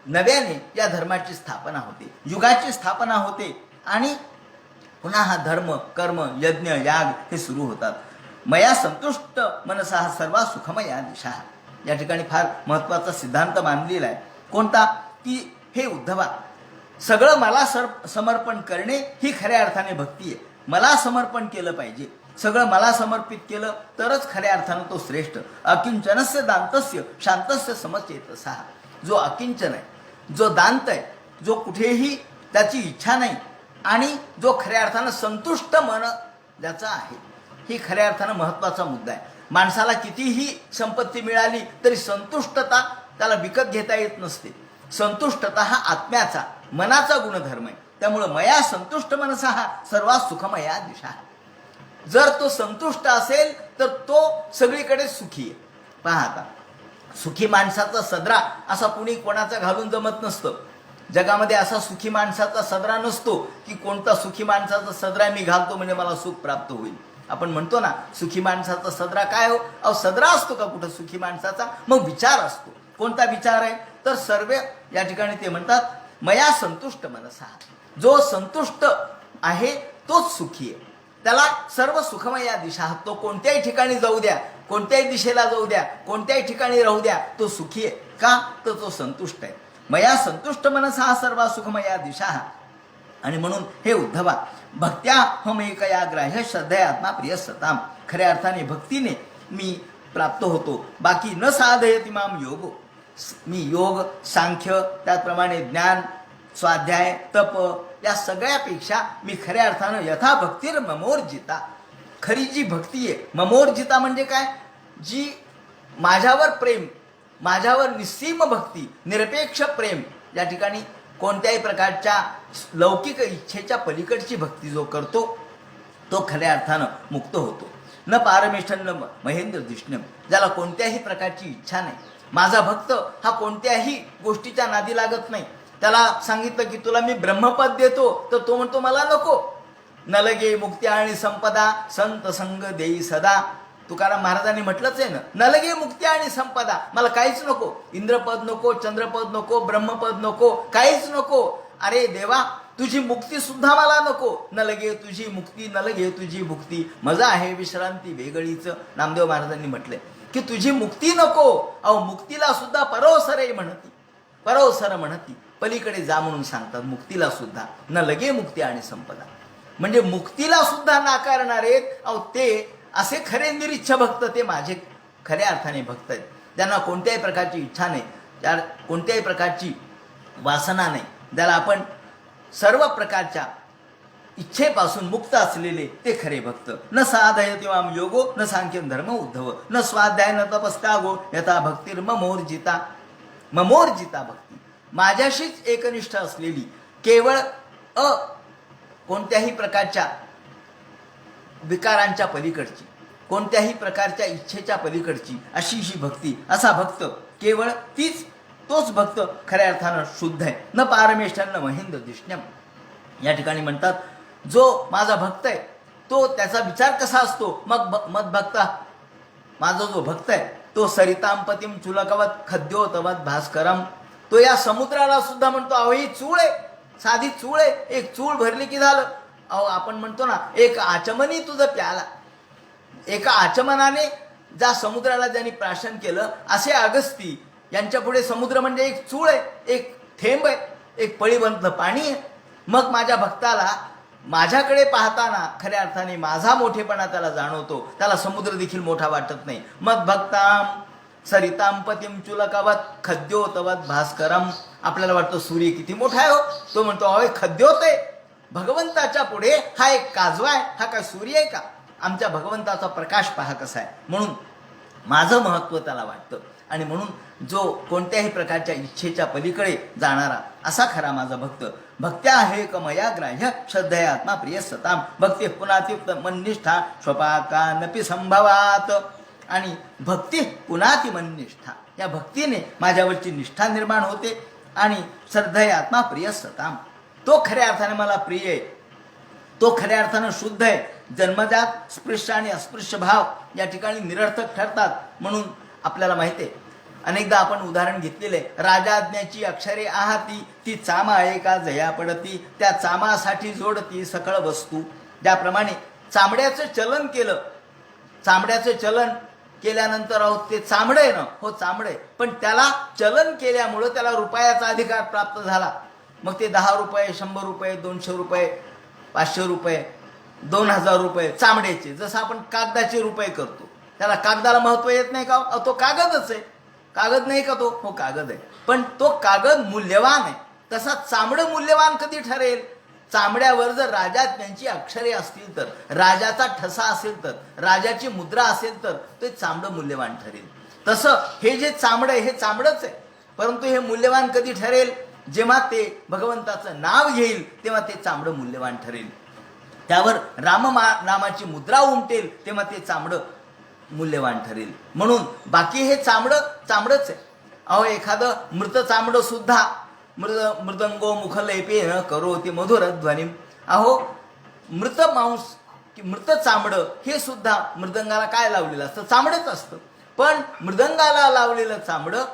नव्याने या धर्माची स्थापना होते, युगाची स्थापना होते आणि पुन्हा हा धर्म कर्म यज्ञ याग हे सुरू होतात. मया संतुष्ट मनसा सर्वा सुखमया दिशा, या ठिकाणी फार महत्त्वाचा सिद्धांत मानलेला आहे. कोणता? की हे उद्धवा सगळं मला समर्पण करणे ही खऱ्या अर्थाने भक्ती आहे. मला समर्पण केलं पाहिजे, सगळं मला समर्पित केलं तरच खऱ्या अर्थानं तो श्रेष्ठ. अकिंचनस्य दांतस्य शांतस्य समचेतसा, जो अकिंचन आहे, जो दांत आहे, जो कुठेही त्याची इच्छा नाही आणि जो खऱ्या अर्थानं संतुष्ट मन ज्याचा आहे, ही खऱ्या अर्थानं महत्त्वाचा मुद्दा आहे. माणसाला कितीही संपत्ती मिळाली तरी संतुष्टता त्याला विकत घेता येत नसते. संतुष्टता हा आत्म्याचा मनाचा गुणधर्म आहे. त्यामुळं मया संतुष्ट मनसा हा सर्वात सुखमया दिशा. जर तो संतुष्ट असेल तर तो सगळीकडे सुखी आहे. पहा आता सुखी माणसाचा सदरा असा कुणी कोणाचा घालून जमत नसतं. जगामध्ये असा सुखी माणसाचा सदरा नसतो की कोणता सुखी माणसाचा सदरा मी घालतो म्हणजे मला सुख प्राप्त होईल. आपण म्हणतो ना सुखी माणसाचा सदरा काय हो? अहो सदरा असतो का कुठं सुखी माणसाचा? मग विचार असतो. कोणता विचार आहे? तर सर्व या ठिकाणी ते म्हणतात मया संतुष्ट मनसा, जो संतुष्ट आहे तोच सुखी आहे. त्याला सर्व सुखमया दिशा, तो कोणत्याही ठिकाणी जाऊ द्या, कोणत्याही दिशेला जाऊ द्या, कोणत्याही ठिकाणी राहू द्या, तो सुखी आहे. का? तर तो संतुष्ट आहे. मया संतुष्ट मनसा सर्व सुखमया दिशा. आणि म्हणून हे उद्धवा भक्त्या हम एकया ग्राह्य श्रद्धयात्मा प्रिय सताम, खऱ्या अर्थाने भक्तीने मी प्राप्त होतो. बाकी न साधयति माम योगो, मी योग सांख्य त्याचप्रमाणे ज्ञान स्वाध्याय तप या सगळ्यापेक्षा मी खऱ्या अर्थानं यथा भक्तीर ममोर्जिता, खरी जी भक्ती आहे ममोर्जिता म्हणजे काय? जी माझ्यावर प्रेम, माझ्यावर निस्सीम भक्ती, निरपेक्ष प्रेम, या ठिकाणी कोणत्याही प्रकारच्या लौकिक इच्छेच्या पलीकडची भक्ती जो करतो तो खऱ्या अर्थानं मुक्त होतो. न पारमेष्ठन महेंद्र दिष्णम, ज्याला कोणत्याही प्रकारची इच्छा नाही. माझा भक्त हा कोणत्याही गोष्टीच्या नादी लागत नाही. त्याला सांगितलं की तुला मी ब्रह्मपद देतो तर तो म्हणतो मला नको. न लगे मुक्ती आणि संपदा संत संग देई सदा, तुकाराम महाराजांनी म्हटलंच आहे ना, न लगे मुक्ती आणि संपदा. मला काहीच नको, इंद्रपद नको, चंद्रपद नको, ब्रह्मपद नको, काहीच नको. अरे देवा, तुझी मुक्ती सुद्धा मला नको. न लगे तुझी मुक्ती, न लगे तुझी मुक्ती, मजा आहे विश्रांती वेगळीच. नामदेव महाराजांनी म्हटलंय की तुझी मुक्ती नको. अहो मुक्तीला सुद्धा परोसरे म्हणती, परोसर म्हणती, पलीकडे जा म्हणून सांगतात मुक्तीला सुद्धा. न लगे मुक्ती आणि संपदा म्हणजे मुक्तीला सुद्धा नाकारणारे अहो ते असे खरे निरीच्छ भक्त, ते माझे खऱ्या अर्थाने भक्त आहेत. त्यांना कोणत्याही प्रकारची इच्छा नाही, त्या कोणत्याही प्रकारची वासना नाही, ज्याला आपण सर्व प्रकारच्या इच्छेपासून मुक्त असलेले ते खरे भक्त. न साधयति मां योगो न सांख्यं धर्म उद्धव न स्वाध्याय न तपस्त्यागो यथा भक्तिर् ममोर्जिता. ममोर्जिता भक्ती, माझ्याशीच एकनिष्ठ असलेली, केवळ कोणत्याही प्रकारच्या विकारांच्या पलीकडची, कोणत्याही प्रकारच्या इच्छेच्या पलीकडची अशी ही भक्ती, असा भक्त केवळ तोच भक्त खऱ्या अर्थानं शुद्ध आहे. न पारमेष्ठन न महेंद्र दिष्ण्यम. या ठिकाणी म्हणतात जो माझा भक्त आहे तो त्याचा विचार कसा असतो. मग मदभक्त, माझा जो भक्त आहे तो सरितांपतीम चुलकवत खद्योतवत भास्करम. तो या समुद्राला सुद्धा म्हणतो अहो ही चूळ आहे, साधी चूळ आहे, एक चूळ भरली की झालं. अहो आपण म्हणतो ना एक आचमनी तुझं प्याला. एका आचमनाने ज्या समुद्राला ज्यांनी प्राशन केलं, असे अगस्ती यांच्या पुढे समुद्र म्हणजे एक चूळ आहे, एक थेंब आहे, एक पळीबंद पाणी आहे. मग माझ्या भक्ताला माझ्याकडे पाहताना खऱ्या अर्थाने माझा मोठेपणा त्याला जाणवतो, त्याला समुद्र देखील मोठा वाटत नाही. मग भक्ताम सरितांपतीम चुलकवत खद्योतवत भास्करम. आपल्याला वाटतं सूर्य किती मोठा आहे हो, तो म्हणतो अहो खद्योत आहे. भगवंताच्या पुढे हा एक काजवा आहे, हा काय सूर्य आहे का. आमच्या भगवंताचा प्रकाश पहा कसा आहे. म्हणून माझं महत्त्व त्याला वाटतं. आणि म्हणून जो कोणत्याही प्रकारच्या इच्छेच्या पलीकडे जाणारा असा खरा माझा भक्त. भक्त्या हे कमया ग्राह्य श्रद्धया आत्मा प्रिय सताम. भक्ती पुनाती मन्निष्ठा स्वपाकानपि संभवात. आणि भक्ती पुनाती मन्निष्ठा, या भक्तीने माझ्यावरची निष्ठा निर्माण होते. आणि श्रद्धया आत्मा प्रिय सताम, तो खऱ्या अर्थाने मला प्रिय आहे, तो खऱ्या अर्थानं शुद्ध आहे. जन्मजात स्पृश्य आणि अस्पृश्य भाव या ठिकाणी निरर्थक ठरतात. म्हणून आपल्याला माहिती आहे, अनेकदा आपण उदाहरण घेतलेले, राजाज्ञाची अक्षरे आहाती ती चामा एका जया पडती. त्या चामासाठी जोडती सकळ वस्तू. ज्याप्रमाणे चामड्याचं चलन केलं, चामड्याचं चलन केल्यानंतर अहो ते चामडं आहे ना, हो चामडं आहे, पण त्याला चलन केल्यामुळं त्याला रुपयाचा अधिकार प्राप्त झाला. मग ते 10 रुपये, 100 रुपये, 200 रुपये, 500 रुपये, 2000 रुपये चामड्याचे. जसं आपण कागदाचे रुपये करतो, त्याला कागदाला महत्व येत नाही का. तो कागदच आहे, कागद नाही का तो, हो कागद आहे, पण तो कागद मूल्यवान आहे. तसा चामडं मूल्यवान कधी ठरेल. चामड्यावर जर राजाज्ञांची अक्षरे असतील तर, राजाचा ठसा असेल तर, राजाची मुद्रा असेल तर ते चामडं मूल्यवान ठरेल. तसं हे जे चामडं आहे हे चामडंच आहे, परंतु हे मूल्यवान कधी ठरेल, जेव्हा ते भगवंताचं नाव घेईल तेव्हा ते चामडं मूल्यवान ठरेल. त्यावर नामाची मुद्रा उमटेल तेव्हा ते चामडं मूल्यवान ठरेल. म्हणून बाकी हे चामडंच आहे. अहो एखादं मृत चामडं सुद्धा मृदंगो मुखलेपे न करो ते मधुर ध्वनी. अहो मृत मांस की मृत चामडं हे सुद्धा मृदंगाला काय लावलेलं असतं, चामडंच असतं. पण मृदंगाला लावलेलं चामडं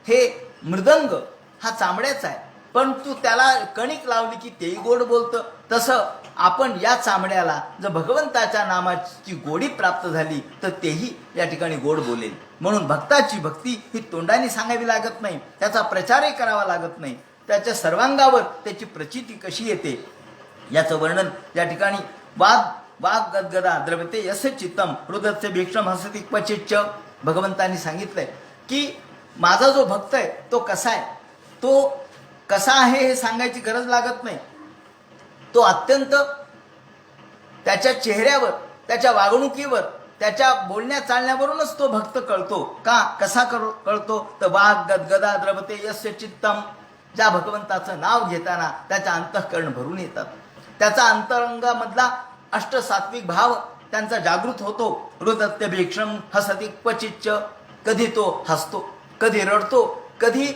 हे मृदंग हा चामड्याचा आहे, पण तू त्याला कणिक लावली की तेही गोड बोलतं. तसं आपण या चामड्याला जर भगवंताच्या नामाची गोडी प्राप्त झाली तर तेही या ठिकाणी गोड बोलेल. म्हणून भक्ताची भक्ती ही तोंडाने सांगावी लागत नाही, त्याचा प्रचारही करावा लागत नाही. त्याच्या सर्वांगावर त्याची प्रचिती कशी येते याचं वर्णन या ठिकाणी वाग गदगदा द्रवते यस्य चित्तम हृदयस्य भीक्षम हसति क्वचिच्च भगवंतांनी सांगितलंय की माझा जो भक्त आहे तो कसा आहे, तो कसा आहे हे सांगायची गरज लागत नाही. तो अत्यंत त्याच्या चेहऱ्यावर, त्याच्या वागणुकीवर, त्याच्या बोलण्या चालण्यावरूनच तो भक्त कळतो. का कसा कळतो तर वाग गदगदा द्रवते यस्य चित्तम. ज्या भगवंताचं नाव घेताना त्याच्या अंतःकरण भरून येतात, त्याचा अंतरंगामधला अष्टसात्विक भाव त्यांचा जागृत होतो. हृदयभीक्षम हसति क्वचिच्च. कधी तो हसतो, कधी रडतो, कधी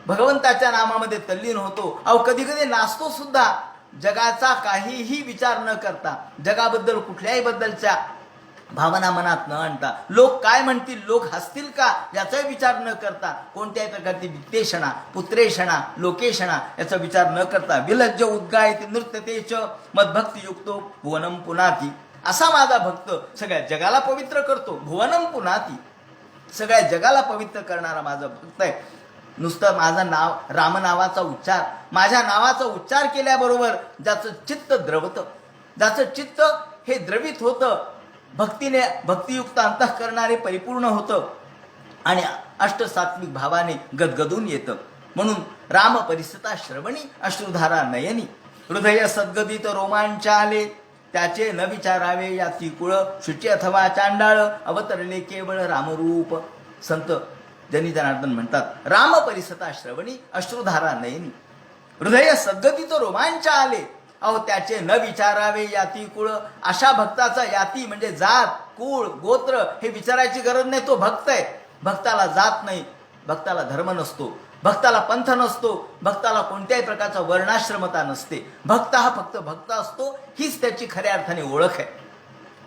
भगवंताच्या नामामध्ये तल्लीन होतो. अहो कधी कधी नाचतो सुद्धा, जगाचा काहीही विचार न करता, जगाबद्दल कुठल्याही बद्दलच्या भावना मनात न आणता, लोक काय म्हणतील, लोक हसतील का याचा विचार न करता, कोणत्याही प्रकारची वित्तेषणा, पुत्रेषणा, लोकेषणा याचा विचार न करता, विलज्ज उद्गायती नृत्यतेच मद्भक्तियुक्तो भुवनम पुनाती, असा माझा भक्त सगळ्या जगाला पवित्र करतो. भुवनम पुनाती, सगळ्या जगाला पवित्र करणारा माझा भक्त आहे. नुसतं माझं नाव, राम नावाचा उच्चार, माझ्या नावाचा उच्चार केल्याबरोबर ज्याचं चित्त द्रवतं, ज्याचं चित्त हे द्रवित होतं, भक्तीने, भक्तियुक्त अंतःकरणाने परिपूर्ण होतं आणि अष्टसात्विक भावाने गदगदून येतं. म्हणून राम परिसता श्रवणी अश्रुधारा नयनी, हृदय सद्गदित रोमांच आले, त्याचे न विचारावे या तिकुळ, शुची अथवा चांडाळ, अवतरले केवळ रामरूप. संत जनी जनार्दन म्हणतात, राम परिसता श्रवणी अश्रुधारा नयनी, हृदय सद्गदित रोमांच आले, अहो त्याचे न विचारावे याती कुळ. अशा भक्ताचा याती म्हणजे जात, कुळ, गोत्र हे विचारायची गरज नाही. तो भक्त आहे. भक्ताला जात नाही, भक्ताला धर्म नसतो, भक्ताला पंथ नसतो, भक्ताला कोणत्याही प्रकारचा वर्णाश्रमता नसते. भक्त हा फक्त भक्त असतो, हीच त्याची खऱ्या अर्थाने ओळख आहे.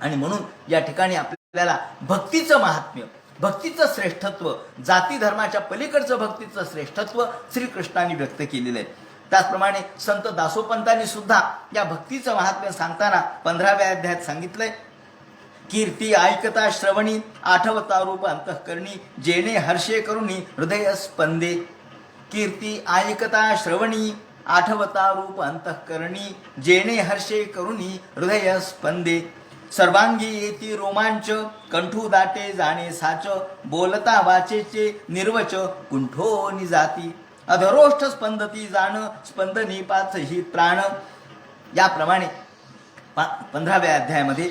आणि म्हणून या ठिकाणी आपल्याला भक्तीचं महात्म्य, भक्तीचं श्रेष्ठत्व, जाती धर्माच्या पलीकडचं भक्तीचं श्रेष्ठत्व श्रीकृष्णाने व्यक्त केलेलं आहे. त्याचप्रमाणे संत दासोपंतांनी सुद्धा या भक्तीचं महात्म्य सांगताना 15व्या अध्यायात सांगितलंय, कीर्ती ऐकता श्रवणी आठवता रूप अंतःकरणी, जेणे हर्षे करुणी हृदय स्पंदे. कीर्ती ऐकता श्रवणी आठवता रूप अंतःकरणी, जेणे हर्षे करुणी हृदय स्पंदे. सर्वांगी येती रोमांच, कंठू दाटे जाणे साच, बोलता वाचेचे निर्वच कुंठो निजाती. अधरोष्ठ स्पंदती जाण, स्पंदनी पाच ही प्राण. याप्रमाणे 15व्या अध्यायामध्ये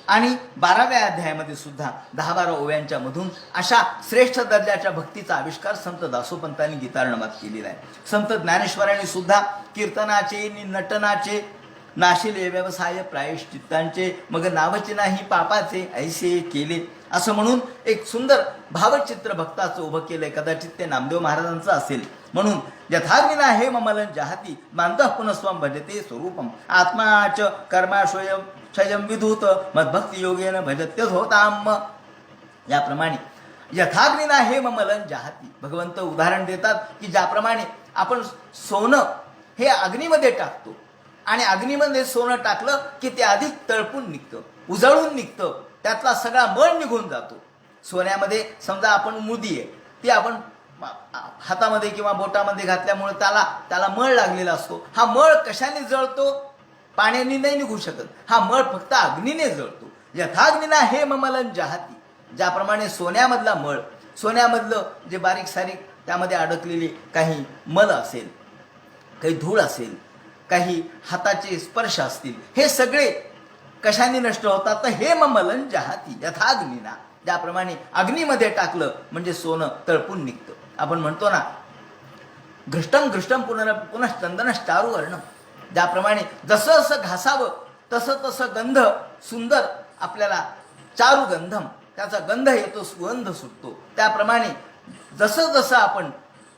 आणि 12व्या अध्यायामध्ये सुद्धा 10-12 ओव्यांच्या मधून अशा श्रेष्ठ दर्जाच्या भक्तीचा आविष्कार संत दासोपंतांनी गीतार्णवात केलेला आहे. संत ज्ञानेश्वरांनी सुद्धा कीर्तनाचे नटनाचे नाशिले व्यवसाय प्रायश्चित्तांचे, मग नावचे नाही पापाचे ऐसे केले, असं म्हणून एक सुंदर भावचित्र भक्ताचं उभं केलंय. कदाचित ते नामदेव महाराजांचं असेल. म्हणून यथाग्निना हे ममलन जहाती, मानतः पुनस्वम भजते स्वरूपम, आत्माच कर्माशयम क्षयम विधूत, मद्भक्ती योगेन भजत्य होताम. याप्रमाणे यथाग्निना हे ममलन जहाती, भगवंत उदाहरण देतात की ज्याप्रमाणे आपण सोनं हे अग्नीमध्ये टाकतो आणि अग्नीमध्ये सोनं टाकलं की ते अधिक तळपून निघतं, उजळून निघतं, त्यातला सगळा मळ निघून जातो. सोन्यामध्ये समजा आपण मुदी आहे, ती आपण हातामध्ये किंवा बोटामध्ये घातल्यामुळे त्याला मळ लागलेला असतो. हा मळ कशाने जळतो? पाण्याने नाही निघू शकत. हा मळ फक्त अग्नीने जळतो. यथाग्निना हे ममलन जहाती, ज्याप्रमाणे सोन्यामधला मळ, सोन्यामधलं जे बारीक सारीक त्यामध्ये अडकलेले काही मल असेल, काही धूळ असेल, काही हाताचे स्पर्श असतील, हे सगळे कशाने नष्ट होतात? तर हे ममलन जहाती यथाग्निना, ज्याप्रमाणे अग्नीमध्ये टाकलं म्हणजे सोनं तळपून निघतं. आपण म्हणतो ना, घृष्टम घृष्टम पुनः चंदन चारू वर्णम, ज्याप्रमाणे जसं जसं घासावं तसं तसं गंध सुंदर आपल्याला, चारू गंधम, त्याचा गंध येतो, सुगंध सुटतो. त्याप्रमाणे जसं जसं आपण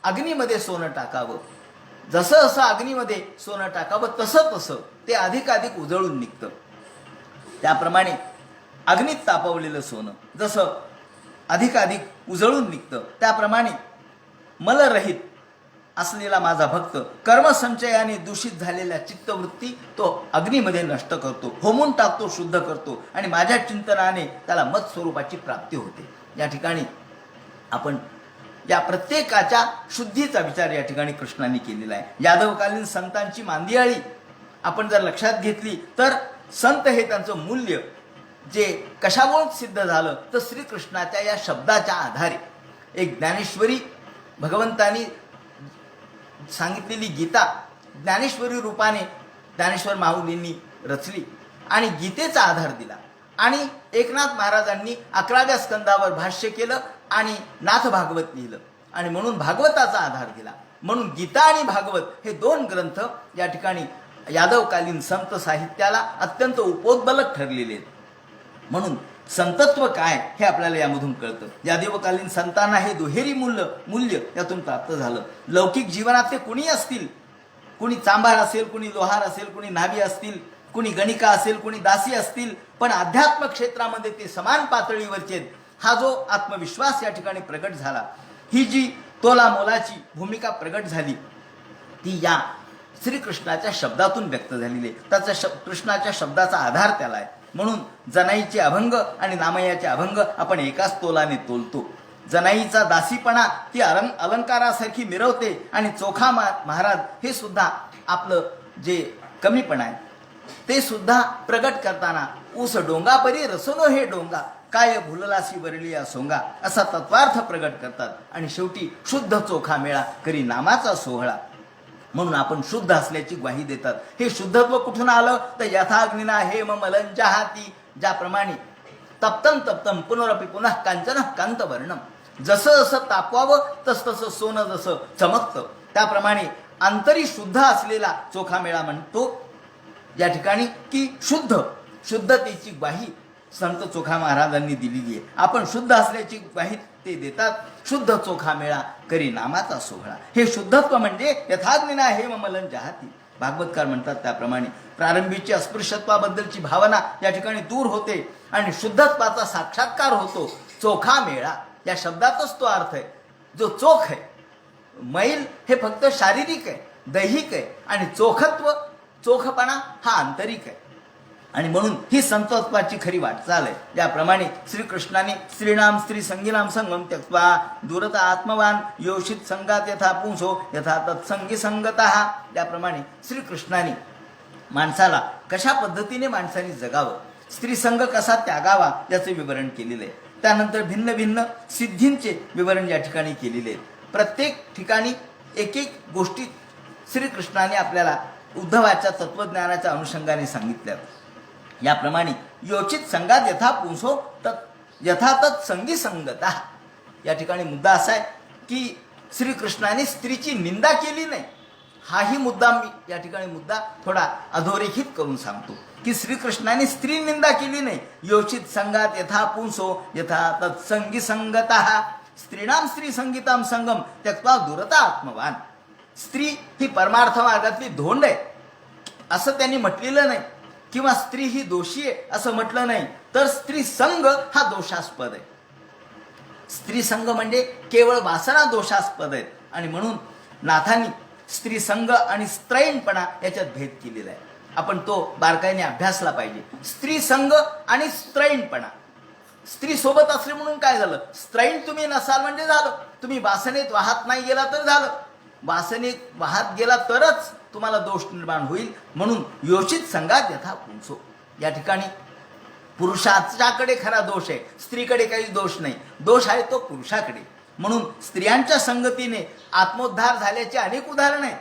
अग्नीमध्ये सोनं टाकावं, जसं जसं अग्नीमध्ये सोनं टाकावं तसं तसं ते अधिकाधिक उजळून निघतं. त्याप्रमाणे अग्नीत तापवलेलं सोनं जसं अधिकाधिक उजळून निघतं, त्याप्रमाणे मलरहित असलेला माझा भक्त कर्मसंचयाने दूषित झालेल्या चित्तवृत्ती तो अग्नीमध्ये नष्ट करतो, होमून टाकतो, शुद्ध करतो आणि माझ्या चिंतनाने त्याला मत स्वरूपाची प्राप्ती होते. या ठिकाणी आपण या प्रत्येकाच्या शुद्धीचा विचार या ठिकाणी कृष्णाने केलेला आहे. यादवकालीन संतांची मांदियाळी आपण जर लक्षात घेतली तर संत हे त्यांचं मूल्य जे कशामुळे सिद्ध झालं तर श्रीकृष्णाच्या या शब्दाच्या आधारे. एक ज्ञानेश्वरी भगवंतानी सांगितलेली गीता ज्ञानेश्वरी रूपाने ज्ञानेश्वर माऊलींनी रचली आणि गीतेचा आधार दिला आणि एकनाथ महाराजांनी 11व्या स्कंदावर भाष्य केलं आणि नाथ भागवत लिहिलं आणि म्हणून भागवताचा आधार दिला. म्हणून गीता आणि भागवत हे 2 ग्रंथ या ठिकाणी यादवकालीन संत साहित्याला अत्यंत उपोद्बलक ठरलेले आहेत. म्हणून संतत्व काय हे आपल्याला यामधून कळतं. यादवकालीन संतांना हे दुहेरी मूल्य यातून प्राप्त झालं. लौकिक जीवनात ते कुणी असतील, कुणी चांभार असेल, कुणी लोहार असेल, कुणी न्हावी असतील, कुणी गणिका असेल, कुणी दासी असतील, पण अध्यात्म क्षेत्रामध्ये ते समान पातळीवरचे आहेत. हा जो आत्मविश्वास या ठिकाणी प्रगट झाला, ही जी तोला मोलाची भूमिका प्रगट झाली, ती या श्रीकृष्णाच्या शब्दातून व्यक्त झालेली आहे. त्याचा कृष्णाच्या शब्दाचा आधार त्याला आहे. म्हणून जनाईचे अभंग आणि नामयाचे अभंग आपण एकाच तोलाने तोलतो. जनाईचा दासीपणा ती अलंकारासारखी मिरवते आणि चोखा महाराज हे सुद्धा आपलं जे कमीपणा आहे ते सुद्धा प्रगट करताना ऊस डोंगा परी रसनो हे डोंगा काय भुललासी वरली या सोंगा असा तत्वार्थ प्रगट करतात. आणि शेवटी शुद्ध चोखा मेळा करी नामाचा सोहळा, म्हणून आपण शुद्ध असल्याची ग्वाही देतात. हे शुद्धत्व कुठून आलं तर यथाग्निना हेम मलंच्या हाती, ज्याप्रमाणे तप्तम तप्तम पुनरपि पुनः कांचन कांतवर्णम, जसं जसं तापवावं तस तसं सोनं जसं चमकतं, त्याप्रमाणे अंतरी शुद्ध असलेला चोखा मेळा म्हणतो या ठिकाणी की शुद्धतेची ग्वाही संत चोखा महाराजांनी दिलेली आहे. आपण शुद्ध असल्याची ग्वाही ते देतात. शुद्ध चोखा मेळा करी नामाचा सोहळा. हे शुद्धत्व म्हणजे यथाग्निना हे ममलन जहाती. भागवतकार म्हणतात त्याप्रमाणे प्रारंभीची अस्पृश्यत्वाबद्दलची भावना या ठिकाणी दूर होते आणि शुद्धत्वाचा साक्षात्कार होतो. चोखा मेळा या शब्दातच तो अर्थ आहे. जो चोख आहे, मैल हे फक्त शारीरिक आहे, दैहिक आहे, आणि चोखपणा हा आंतरिक आहे. आणि म्हणून ही संतत्वाची खरी वाटचाल आहे. ज्याप्रमाणे श्रीकृष्णाने स्त्रीणाम स्त्री संगीनाम संगम त्यक्त्वा दूरता आत्मवान योषित संगात यथा पुंसो यथा तत्संगी संगतः, त्याप्रमाणे श्रीकृष्णाने माणसाला कशा पद्धतीने माणसाने जगावं, स्त्रीसंग कसा त्यागावा याचे विवरण केलेले आहे. त्यानंतर भिन्न भिन्न सिद्धींचे विवरण या ठिकाणी केलेले आहे. प्रत्येक ठिकाणी एक एक गोष्टी श्रीकृष्णाने आपल्याला उद्धवाच्या तत्वज्ञानाच्या अनुषंगाने सांगितल्या. याप्रमाणे योचित संगात यथा पुंसो यथा तत् संगी संगता, या ठिकाणी मुद्दा असा आहे की श्रीकृष्णाने स्त्रीची निंदा केली नाही. हाही मुद्दा मी या ठिकाणी मुद्दा थोडा अधोरेखित करून सांगतो की श्रीकृष्णाने स्त्री निंदा केली नाही. योचित संगात यथा पुंसो यथा तत् संगी संगता, स्त्रीणाम स्त्री संगीताम संगम त्यक्त्वा दूरता आत्मवान. स्त्री ही परमार्थ मार्गातली धोंड आहे असं त्यांनी म्हटलेलं नाही, किंवा स्त्री ही दोषी आहे असं म्हटलं नाही, तर स्त्री संग हा दोषास्पद आहे. स्त्री संग म्हणजे केवळ वासना दोषास्पद आहेत. आणि म्हणून नाथांनी स्त्री संग आणि स्त्रैणपणा याच्यात भेद केलेला आहे. आपण तो बारकाईने अभ्यासला पाहिजे. स्त्री संग आणि स्त्रैणपणा, स्त्री सोबत असले म्हणून काय झालं, स्त्रैण तुम्ही नसाल म्हणजे झालं, तुम्ही वासनेत वाहत नाही गेला तर झालं, वासनेत वाहत गेला तरच तुम्हाला दोष निर्माण होईल. म्हणून योचित संगात यथा पुंसो, या ठिकाणी पुरुषाच्याकडे खरा दोष आहे, स्त्रीकडे काही दोष नाही. दोष आहे तो पुरुषाकडे. म्हणून स्त्रियांच्या संगतीने आत्मोद्धार झाल्याचे अनेक उदाहरण आहेत.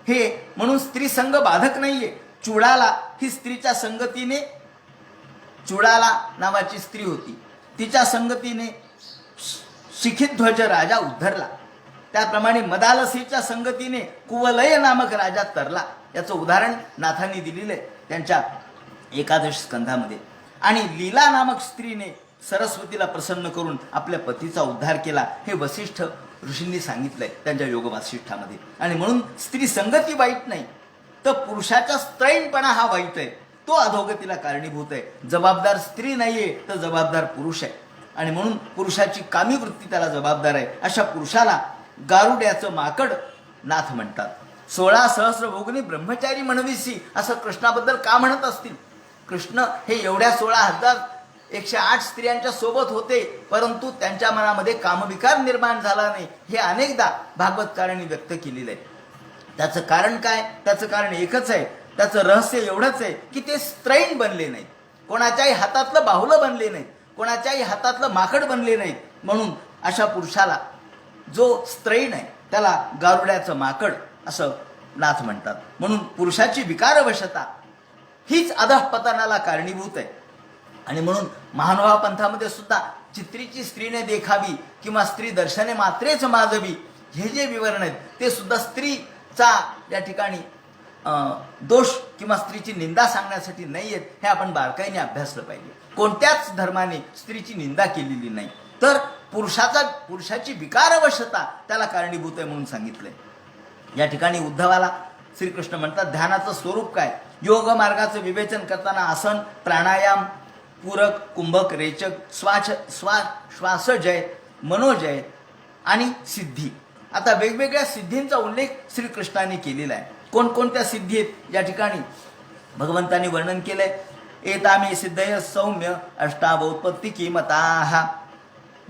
हे म्हणून स्त्री संग बाधक नाहीये. चुडाला ही स्त्रीच्या संगतीने, चुडाला नावाची स्त्री होती, तिच्या संगतीने शिखिध्वज राजा उद्धरला. त्याप्रमाणे मदालसीच्या संगतीने कुवलय नामक राजा तरला. याचं उदाहरण नाथांनी दिलेलं आहे त्यांच्या एकादश स्कंधामध्ये. आणि लीला नामक स्त्रीने सरस्वतीला प्रसन्न करून आपल्या पतीचा उद्धार केला, हे वसिष्ठ ऋषींनी सांगितलंय त्यांच्या योग वासिष्ठामध्ये. आणि म्हणून स्त्री संगती वाईट नाही, तर पुरुषाचा स्त्रैणपणा हा वाईट आहे, तो अधोगतीला कारणीभूत आहे. जबाबदार स्त्री नाहीये तर जबाबदार पुरुष आहे. आणि म्हणून पुरुषाची कामी वृत्ती त्याला जबाबदार आहे. अशा पुरुषाला गारुड्याचं माकड नाथ म्हणतात. 16 सहस्र भोगनी ब्रह्मचारी म्हणविसी असं कृष्णाबद्दल का म्हणत असतील. कृष्ण हे एवढ्या 16,108 स्त्रियांच्या सोबत होते, परंतु त्यांच्या मनामध्ये कामविकार निर्माण झाला नाही, हे अनेकदा भागवतकारांनी व्यक्त केलेलं आहे. त्याचं कारण काय, त्याचं कारण एकच आहे, त्याचं रहस्य एवढंच आहे की ते स्त्रैण बनले नाहीत, कोणाच्याही हातातलं बाहुलं बनले नाहीत, कोणाच्याही हातातलं माकड बनले नाहीत. म्हणून अशा पुरुषाला जो स्त्रैण आहे त्याला गारुड्याचं माकड असं नाथ म्हणतात. म्हणून पुरुषाची विकारवशता हीच अधःपतनाला कारणीभूत आहे. आणि म्हणून महानुभाव पंथामध्ये सुद्धा चित्रीची स्त्रीने देखावी किंवा स्त्री दर्शने मात्रेच माजवी, हे जे विवरण आहेत ते सुद्धा स्त्रीचा या ठिकाणी दोष किंवा स्त्रीची निंदा सांगण्यासाठी नाही आहेत. हे आपण बारकाईने अभ्यासलं पाहिजे. कोणत्याच धर्माने स्त्रीची निंदा केलेली नाही, तर पुरुषाची विकारवशता त्याला कारणीभूत आहे म्हणून सांगितलंय. या ठिकाणी उद्धवाला श्रीकृष्ण म्हणतात ध्यानाचं स्वरूप काय, योग मार्गाचं विवेचन करताना आसन, प्राणायाम, पूरक, कुंभक, रेचक, श्वासजय, मनोजय आणि सिद्धी. आता वेगवेगळ्या सिद्धींचा उल्लेख श्रीकृष्णाने केलेला आहे. कोणकोणत्या सिद्धी आहेत या ठिकाणी भगवंतांनी वर्णन केलंय. एतामे सिद्धय सौम्य अष्टावोत्पत्ती किमताः.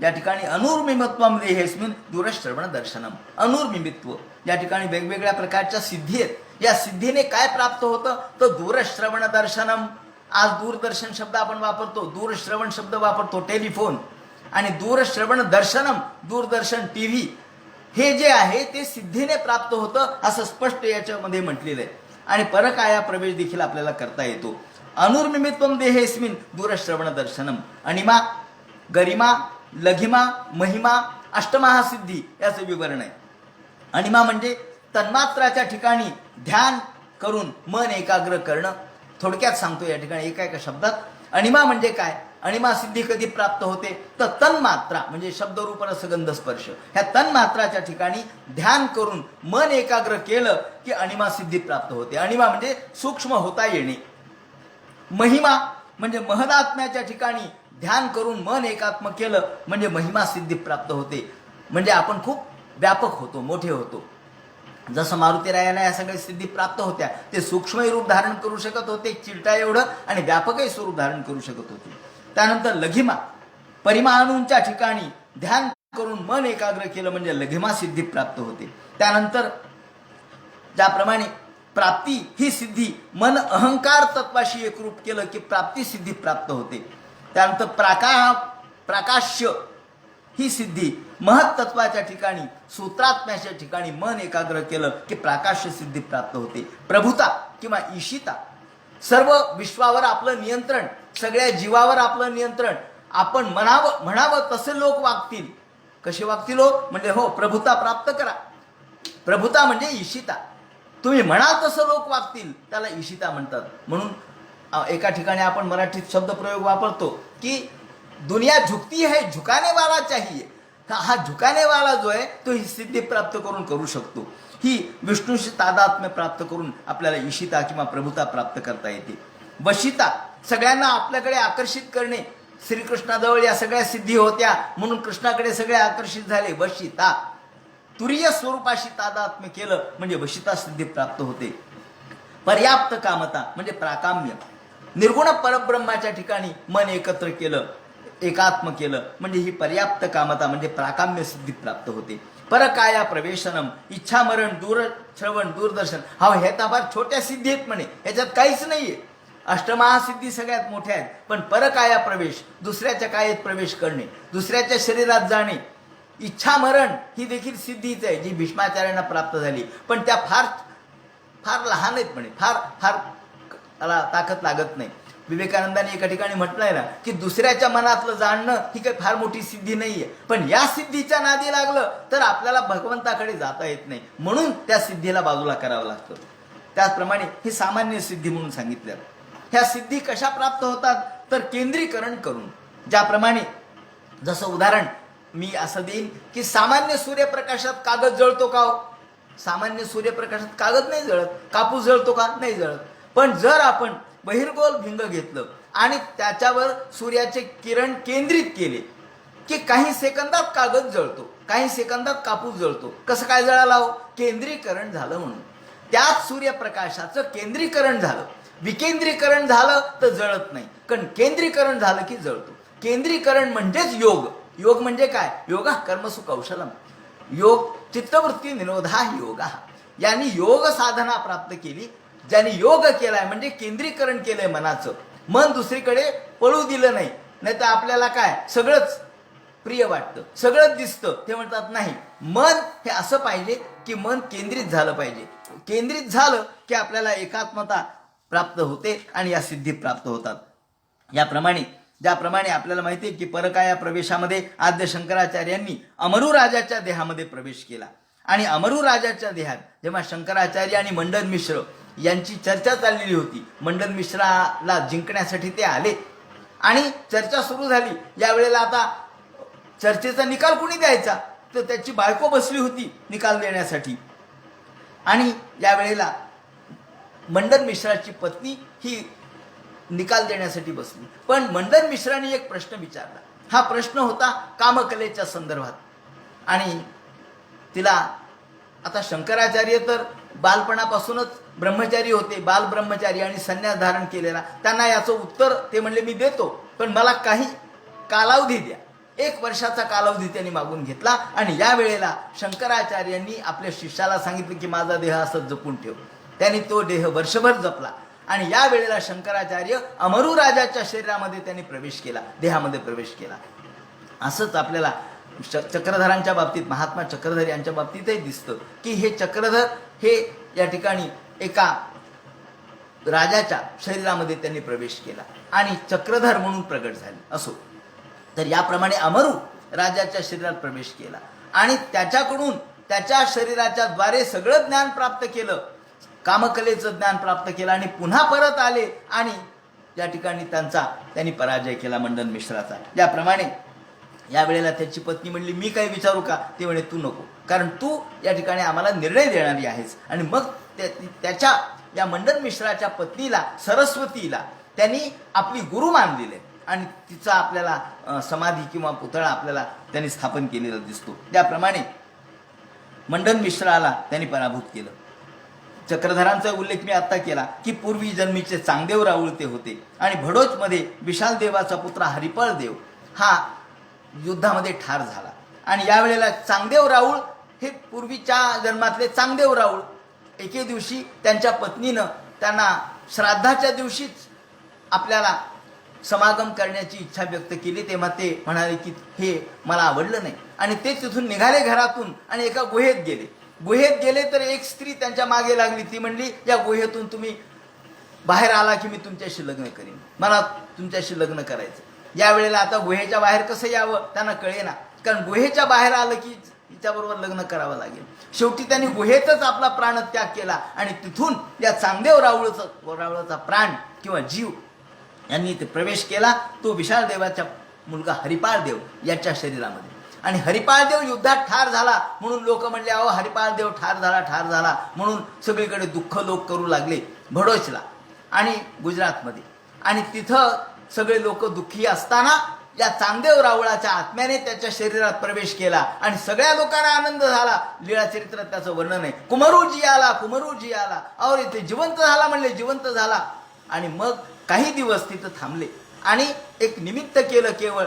या ठिकाणी अनुर्मिमत्वम देहेस्मिन दूरश्रवण दर्शनम. अनुर्मिमित्व या ठिकाणी वेगवेगळ्या प्रकारच्या सिद्धी आहेत. या सिद्धीने काय प्राप्त होतं तर दूरश्रवण दर्शनम. आज दूरदर्शन शब्द आपण वापरतो, दूरश्रवण शब्द वापरतो, टेलिफोन. आणि दूरश्रवण दर्शनम, दूरदर्शन, टीव्ही, हे जे आहे ते सिद्धीने प्राप्त होतं असं स्पष्ट याच्यामध्ये म्हटलेलं आहे. आणि परकाया प्रवेश देखील आपल्याला करता येतो. अनुर्मिमित्वम देहेस्मिन दूरश्रवण दर्शनम. अणिमा, गरिमा, लघिमा, महिमा, अष्टमहासिद्धी याचं विवरण आहे. अणिमा म्हणजे तन्मात्राच्या ठिकाणी ध्यान करून मन एकाग्र करणं. थोडक्यात सांगतो या ठिकाणी एका शब्दात. अणिमा म्हणजे काय? अणिमा सिद्धी कधी प्राप्त होते तर तन्मात्रा म्हणजे शब्दरूप रसगंध स्पर्श ह्या तन्मात्राच्या ठिकाणी ध्यान करून मन एकाग्र केलं की अणिमा सिद्धी प्राप्त होते. अणिमा म्हणजे सूक्ष्म होता येणे. महिमा म्हणजे महदात्म्याच्या ठिकाणी ध्यान करून मन एकात्म केलं म्हणजे महिमा सिद्धी प्राप्त होते. म्हणजे आपण खूप व्यापक होतो, मोठे होतो. जसं मारुतीरायाला या सगळ्या सिद्धी प्राप्त होत्या. ते सूक्ष्मही रूप धारण करू शकत होते चिलटा एवढं आणि व्यापकही स्वरूप धारण करू शकत होते. त्यानंतर लघिमा, परिमाणूंच्या ठिकाणी ध्यान करून मन एकाग्र केलं म्हणजे लघिमा सिद्धी प्राप्त होते. त्यानंतर ज्याप्रमाणे प्राप्ती ही सिद्धी मन अहंकार तत्वाशी एकरूप केलं की प्राप्ती सिद्धी प्राप्त होते. त्यानंतर प्राकाश्य ही सिद्धी महत्त्वाच्या ठिकाणी सूत्रात्म्याच्या ठिकाणी मन एकाग्र केलं की प्राकाश्य सिद्धी प्राप्त होते. प्रभुता किंवा ईशिता, सर्व विश्वावर आपलं नियंत्रण, सगळ्या जीवावर आपलं नियंत्रण. आपण म्हणावं तसे लोक वागतील. कसे वागतील लोक म्हणजे हो प्रभुता प्राप्त करा. प्रभुता म्हणजे ईशिता. तुम्ही म्हणाल तसं लोक वागतील त्याला ईशिता म्हणतात. म्हणून एका ठिकाणी आपण मराठीत शब्दप्रयोग वापरतो की दुनिया झुकती है, झुकाने वाला चाहिए. हा झुकाने वाला जो आहे तो ही सिद्धी प्राप्त करू शकतो. ही विष्णूशी तादात्म्य प्राप्त करून आपल्याला ईशिता किंवा प्रभुता प्राप्त करता येते. वशिता, सगळ्यांना आपल्याकडे आकर्षित करणे. श्रीकृष्णाजवळ या सगळ्या सिद्धी होत्या म्हणून कृष्णाकडे सगळे आकर्षित झाले. वशिता, तुरीय स्वरूपाशी तादात्म्य केलं म्हणजे वशिता सिद्धी प्राप्त होते. पर्याप्त कामता म्हणजे प्राकाम्य, निर्गुण परब्रह्माच्या ठिकाणी मन एकत्र केलं, एकात्म केलं म्हणजे ही पर्याप्त कामता म्हणजे प्राकाम्य सिद्धी प्राप्त होते. परकाया प्रवेशनम, इच्छा मरण, दूरश्रवण, दूरदर्शन, हा हे तर फार छोट्या सिद्धी आहेत म्हणे, ह्याच्यात काहीच नाहीये. अष्टमहासिद्धी सगळ्यात मोठ्या आहेत. पण परकाया प्रवेश, दुसऱ्याच्या कायेत प्रवेश करणे, दुसऱ्याच्या शरीरात जाणे, इच्छा मरण ही देखील सिद्धीच आहे जी भीष्माचार्यांना प्राप्त झाली. पण त्या फार फार लहान आहेत म्हणे, फार फार त्याला ताकद लागत नाही. विवेकानंदांनी एका ठिकाणी म्हटलंय ना की दुसऱ्याच्या मनातलं जाणणं ही काही फार मोठी सिद्धी नाहीये. पण या सिद्धीच्या नादी लागलं तर आपल्याला भगवंताकडे जाता येत नाही. म्हणून त्या सिद्धीला बाजूला करावं लागतं. त्याचप्रमाणे ही सामान्य सिद्धी म्हणून सांगितलं. ह्या सिद्धी कशा प्राप्त होतात तर केंद्रीकरण करून. ज्याप्रमाणे जसं उदाहरण मी असं देईन की सामान्य सूर्यप्रकाशात कागद जळतो का? सामान्य सूर्यप्रकाशात कागद नाही जळत. कापूस जळतो का? नाही जळत. पण जर आपण बहिर्गोल भिंग घेतलं आणि त्याच्यावर सूर्याचे किरण केंद्रित केले की काही सेकंदात कागद जळतो, काही सेकंदात कापूस जळतो. कसं काय जळाला हो? केंद्रीकरण झालं म्हणून. त्याच सूर्यप्रकाशाचं केंद्रीकरण झालं. विकेंद्रीकरण झालं तर जळत नाही, पण केंद्रीकरण झालं की जळतो. केंद्रीकरण म्हणजेच योग. योग म्हणजे काय? योगा कर्मसु कौशलम. योग चित्तवृत्ती निरोधा योगा. यांनी योग साधना प्राप्त केली. ज्यांनी योग केलाय म्हणजे केंद्रीकरण केलंय मनाचं, मन दुसरीकडे पळू दिलं नाही. नाही तर आपल्याला काय सगळंच प्रिय वाटतं, सगळंच दिसतं. ते म्हणतात नाही, मन हे असं पाहिजे की मन केंद्रित झालं पाहिजे. केंद्रित झालं की आपल्याला एकात्मता प्राप्त होते आणि या सिद्धी प्राप्त होतात. याप्रमाणे ज्याप्रमाणे आपल्याला माहिती आहे की परकाया प्रवेशामध्ये आद्य शंकराचार्यांनी अमरू राजाच्या देहामध्ये प्रवेश केला. आणि अमरू राजाच्या देहात जेव्हा शंकराचार्य आणि मंडन मिश्र यांची चर्चा चाललेली होती, मंडन मिश्राला जिंकण्यासाठी ते आले आणि चर्चा सुरू झाली. यावेळेला आता चर्चेचा निकाल कोणी द्यायचा तर त्याची बायको बसली होती निकाल देण्यासाठी. आणि यावेळेला मंडन मिश्राची पत्नी ही निकाल देण्यासाठी बसली. पण मंडन मिश्राने एक प्रश्न विचारला. हा प्रश्न होता कामकलेच्या संदर्भात. आणि तिला आता शंकराचार्य तर बालपणापासूनच ब्रह्मचारी होते, बाल ब्रह्मचारी आणि संन्यास धारण केलेला. त्यांना याचं उत्तर ते म्हणले मी देतो, पण मला काही कालावधी द्या. 1 वर्षाचा कालावधी त्यांनी मागून घेतला. आणि या वेळेला शंकराचार्यांनी आपल्या शिष्याला सांगितलं की माझा देह असंच जपून ठेव. त्यांनी तो देह वर्षभर जपला. आणि या वेळेला शंकराचार्य अमरू राजाच्या शरीरामध्ये त्यांनी प्रवेश केला, देहामध्ये प्रवेश केला. असंच आपल्याला चक्रधरांच्या बाबतीत, महात्मा चक्रधर यांच्या बाबतीतही दिसतं की हे चक्रधर हे या ठिकाणी एका राजाच्या शरीरामध्ये त्यांनी प्रवेश केला आणि चक्रधर म्हणून प्रगट झाले. असो, तर याप्रमाणे अमरू राजाच्या शरीरात प्रवेश केला आणि त्याच्याकडून त्याच्या शरीराच्या द्वारे सगळं ज्ञान प्राप्त केलं, कामकलेचं ज्ञान प्राप्त केलं आणि पुन्हा परत आले आणि या ठिकाणी त्यांनी पराजय केला मंडन मिश्राचा. याप्रमाणे या वेळेला त्याची पत्नी म्हणली मी काही विचारू का? ते म्हणे तू नको, कारण तू या ठिकाणी आम्हाला निर्णय देणारी आहेस. आणि मग त्याच्या या मंडन मिश्राच्या पत्नीला सरस्वतीला त्यांनी आपली गुरु मानलेले आणि तिचा आपल्याला समाधी किंवा पुतळा आपल्याला त्यांनी स्थापन केलेला दिसतो. त्याप्रमाणे मंडन मिश्राला त्यांनी पराभूत केलं. चक्रधरांचा उल्लेख मी आता केला की पूर्वी जन्मीचे चांगदेव राऊळ ते होते आणि भडोचमध्ये विशाल देवाचा पुत्र हरिपाळ देव हा युद्धामध्ये ठार झाला. आणि यावेळेला चांगदेव राऊळ हे पूर्वीच्या जन्मातले चांगदेव राऊळ एके दिवशी त्यांच्या पत्नीनं त्यांना श्राद्धाच्या दिवशीच आपल्याला समागम करण्याची इच्छा व्यक्त केली. तेव्हा ते म्हणाले की हे मला आवडलं नाही आणि ते तिथून निघाले घरातून आणि एका गुहेत गेले. गुहेत गेले तर एक स्त्री त्यांच्या मागे लागली. ती म्हणली या गुहेतून तुम्ही बाहेर आला की मी तुमच्याशी लग्न करीन, मला तुमच्याशी लग्न करायचं. यावेळेला आता गुहेच्या बाहेर कसं यावं त्यांना कळेना, कारण गुहेच्या बाहेर आलं की तिच्याबरोबर लग्न करावं लागेल. शेवटी त्यांनी गुहेतच आपला प्राणत्याग केला आणि तिथून या चांगदेव रावळाचा प्राण किंवा जीव यांनी ते प्रवेश केला तो विशाल देवाचा मुलगा हरिपाळ देव याच्या शरीरामध्ये. आणि हरिपाळ देव युद्धात ठार झाला म्हणून लोक म्हणले अहो हरिपाळ देव ठार झाला म्हणून सगळीकडे दुःख लोक करू लागले भडोचला आणि गुजरातमध्ये. आणि तिथं सगळे लोक दुःखी असताना या चांगदेव रावळाच्या आत्म्याने त्याच्या शरीरात प्रवेश केला आणि सगळ्या लोकांना आनंद झाला. लीळा चरित्रात त्याचं वर्णन आहे. कुमरूजी आला और इथे जिवंत झाला म्हणले, जिवंत झाला. आणि मग काही दिवस तिथं थांबले आणि एक निमित्त केलं केवळ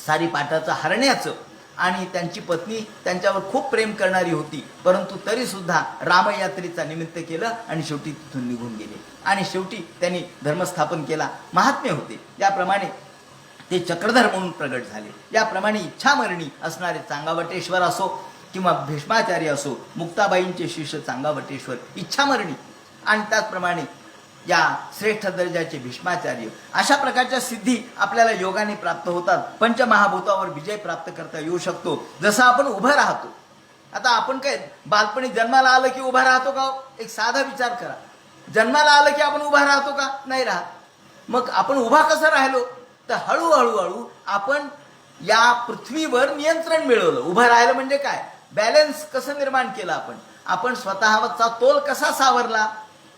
सारीपाटाचं हरण्याचं. आणि त्यांची पत्नी त्यांच्यावर खूप प्रेम करणारी होती, परंतु तरी सुद्धा रामयात्रेचा निमित्त केलं आणि शेवटी तिथून निघून गेले. आणि शेवटी त्यांनी धर्मस्थापन केला. महात्म्य होते. याप्रमाणे ते चक्रधर म्हणून प्रगट झाले. याप्रमाणे इच्छामरणी असणारे चांगावटेश्वर असो किंवा भीष्माचार्य असो, मुक्ताबाईंचे शिष्य चांगावटेश्वर इच्छामरणी, आणि त्याचप्रमाणे या श्रेष्ठ दर्जाचे भीष्माचार्य, अशा प्रकारच्या सिद्धी आपल्याला योगाने प्राप्त होतात. पंचमहाभूतावर विजय प्राप्त करता येऊ शकतो. जसं आपण उभं राहतो. आता आपण काय बालपणी जन्माला आलं की उभा राहतो का? एक साधा विचार करा. जन्माला आलं की आपण उभा राहतो का? नाही राहत. मग आपण उभा कसं राहिलो? तर हळूहळू आपण या पृथ्वीवर नियंत्रण मिळवलं. उभं राहिलं म्हणजे काय? बॅलन्स कसं निर्माण केलं आपण स्वतःचा तोल कसा सावरला?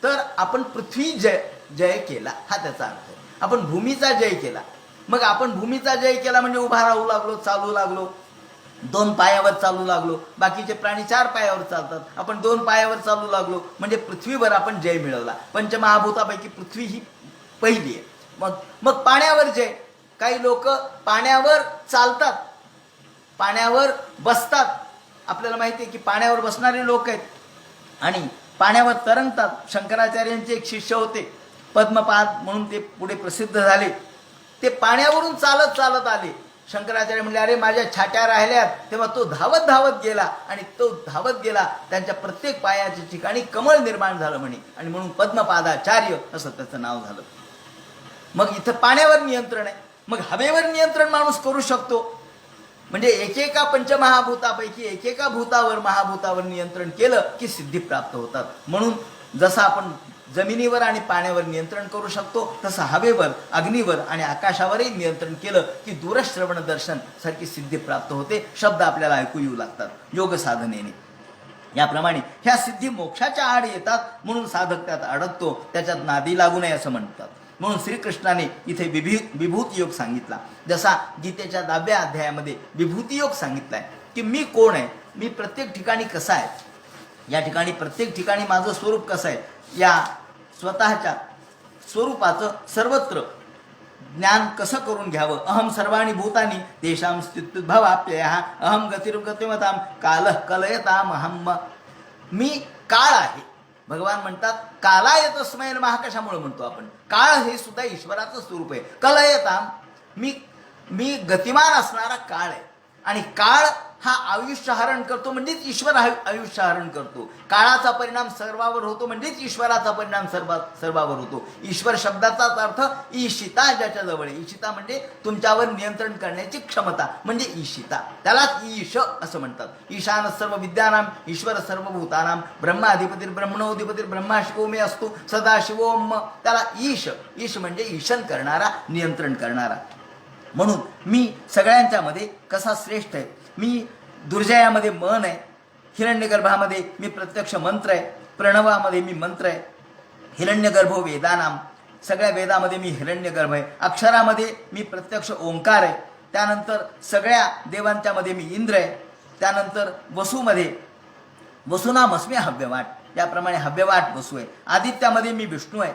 तर आपण पृथ्वी जय केला, हा त्याचा अर्थ आहे. आपण भूमीचा जय केला. मग आपण भूमीचा जय केला म्हणजे उभा राहू लागलो, चालू लागलो, 2 पायावर चालू लागलो. बाकीचे प्राणी 4 पायावर चालतात, आपण 2 पायावर चालू लागलो म्हणजे पृथ्वीवर आपण जय मिळवला. पंचमहाभूतापैकी पृथ्वी ही पहिली आहे. मग पाण्यावर जय. काही लोक पाण्यावर चालतात, पाण्यावर बसतात. आपल्याला माहिती आहे की पाण्यावर बसणारे लोक आहेत आणि पाण्यावर तरंगतात. शंकराचार्यांचे एक शिष्य होते पद्मपाद म्हणून, ते पुढे प्रसिद्ध झाले. ते पाण्यावरून चालत आले. शंकराचार्य म्हणले अरे माझ्या छाट्या राहिल्यात. तेव्हा तो धावत गेला आणि तो धावत गेला. त्यांच्या प्रत्येक पायाच्या ठिकाणी कमळ निर्माण झालं म्हणे आणि म्हणून पद्मपादाचार्य असं त्याचं नाव झालं. मग इथं पाण्यावर नियंत्रण आहे. मग हवेवर नियंत्रण माणूस करू शकतो. म्हणजे एकेका पंचमहाभूतापैकी एकेका भूतावर महाभूतावर नियंत्रण केलं की सिद्धी प्राप्त होतात. म्हणून जसं आपण जमिनीवर आणि पाण्यावर नियंत्रण करू शकतो तसं हवेवर, अग्नीवर आणि आकाशावरही नियंत्रण केलं की दूरश्रवण दर्शन सारखी सिद्धी प्राप्त होते. शब्द आपल्याला ऐकू येऊ लागतात योग साधनेने. याप्रमाणे ह्या सिद्धी मोक्षाच्या आड येतात, म्हणून साधक त्यात अडकतो, त्याच्यात नादी लागू नये असं म्हणतात. म्हणून श्रीकृष्णाने इथे विभूती योग सांगितला. जसा गीतेच्या 10व्या अध्यायामध्ये विभूती योग सांगितलाय की मी कोण आहे, मी प्रत्येक ठिकाणी कसा आहे, या ठिकाणी प्रत्येक ठिकाणी माझं स्वरूप कसं आहे, या स्वतःच्या स्वरूपाचं सर्वत्र ज्ञान कसं करून घ्यावं. अहम सर्वाणी भूतानी तेषां स्थित्युद्भवाप्ययः अहम गतिर्गतिमतां कालः कलयताम् अहम. मी काळ आहे. भगवान म्हणतात कालाय तस्मै नमः. कशामुळे म्हणतो आपण? काळ हे सुद्धा ईश्वराचं स्वरूप आहे. कलयताम, मी गतिमान असणारा काळ आहे. आणि काळ हा आयुष्य हरण करतो म्हणजेच ईश्वर आयुष्य हरण करतो. काळाचा परिणाम सर्वावर होतो म्हणजेच ईश्वराचा परिणाम सर्वावर होतो. ईश्वर शब्दाचाच अर्थ ईशिता, ज्याच्या जवळ आहे. ईशिता म्हणजे तुमच्यावर नियंत्रण करण्याची क्षमता म्हणजे ईशिता. त्यालाच ईश असं म्हणतात. ईशान सर्व विद्यानाम ईश्वर सर्वभूतानाम ब्रह्माधिपती ब्रह्मणोधिपती ब्रह्मा शिवो मे असतो सदाशिवोम. त्याला ईश म्हणजे ईशन करणारा, नियंत्रण करणारा. म्हणून मी सगळ्यांच्या मध्ये कसा श्रेष्ठ आहे. मी दुर्जयामध्ये मन आहे, हिरण्यगर्भामध्ये मी प्रत्यक्ष मंत्र आहे, प्रणवामध्ये मी मंत्र आहे, हिरण्यगर्भो वेदानाम, सगळ्या वेदामध्ये मी हिरण्यगर्भ आहे, अक्षरामध्ये मी प्रत्यक्ष ओंकार आहे, त्यानंतर सगळ्या देवांच्या मध्ये मी इंद्र आहे, त्यानंतर वसूमध्ये वसुनामस्मी हव्यवाट, याप्रमाणे हव्यवाट वसू आहे, आदित्यामध्ये मी विष्णू आहे,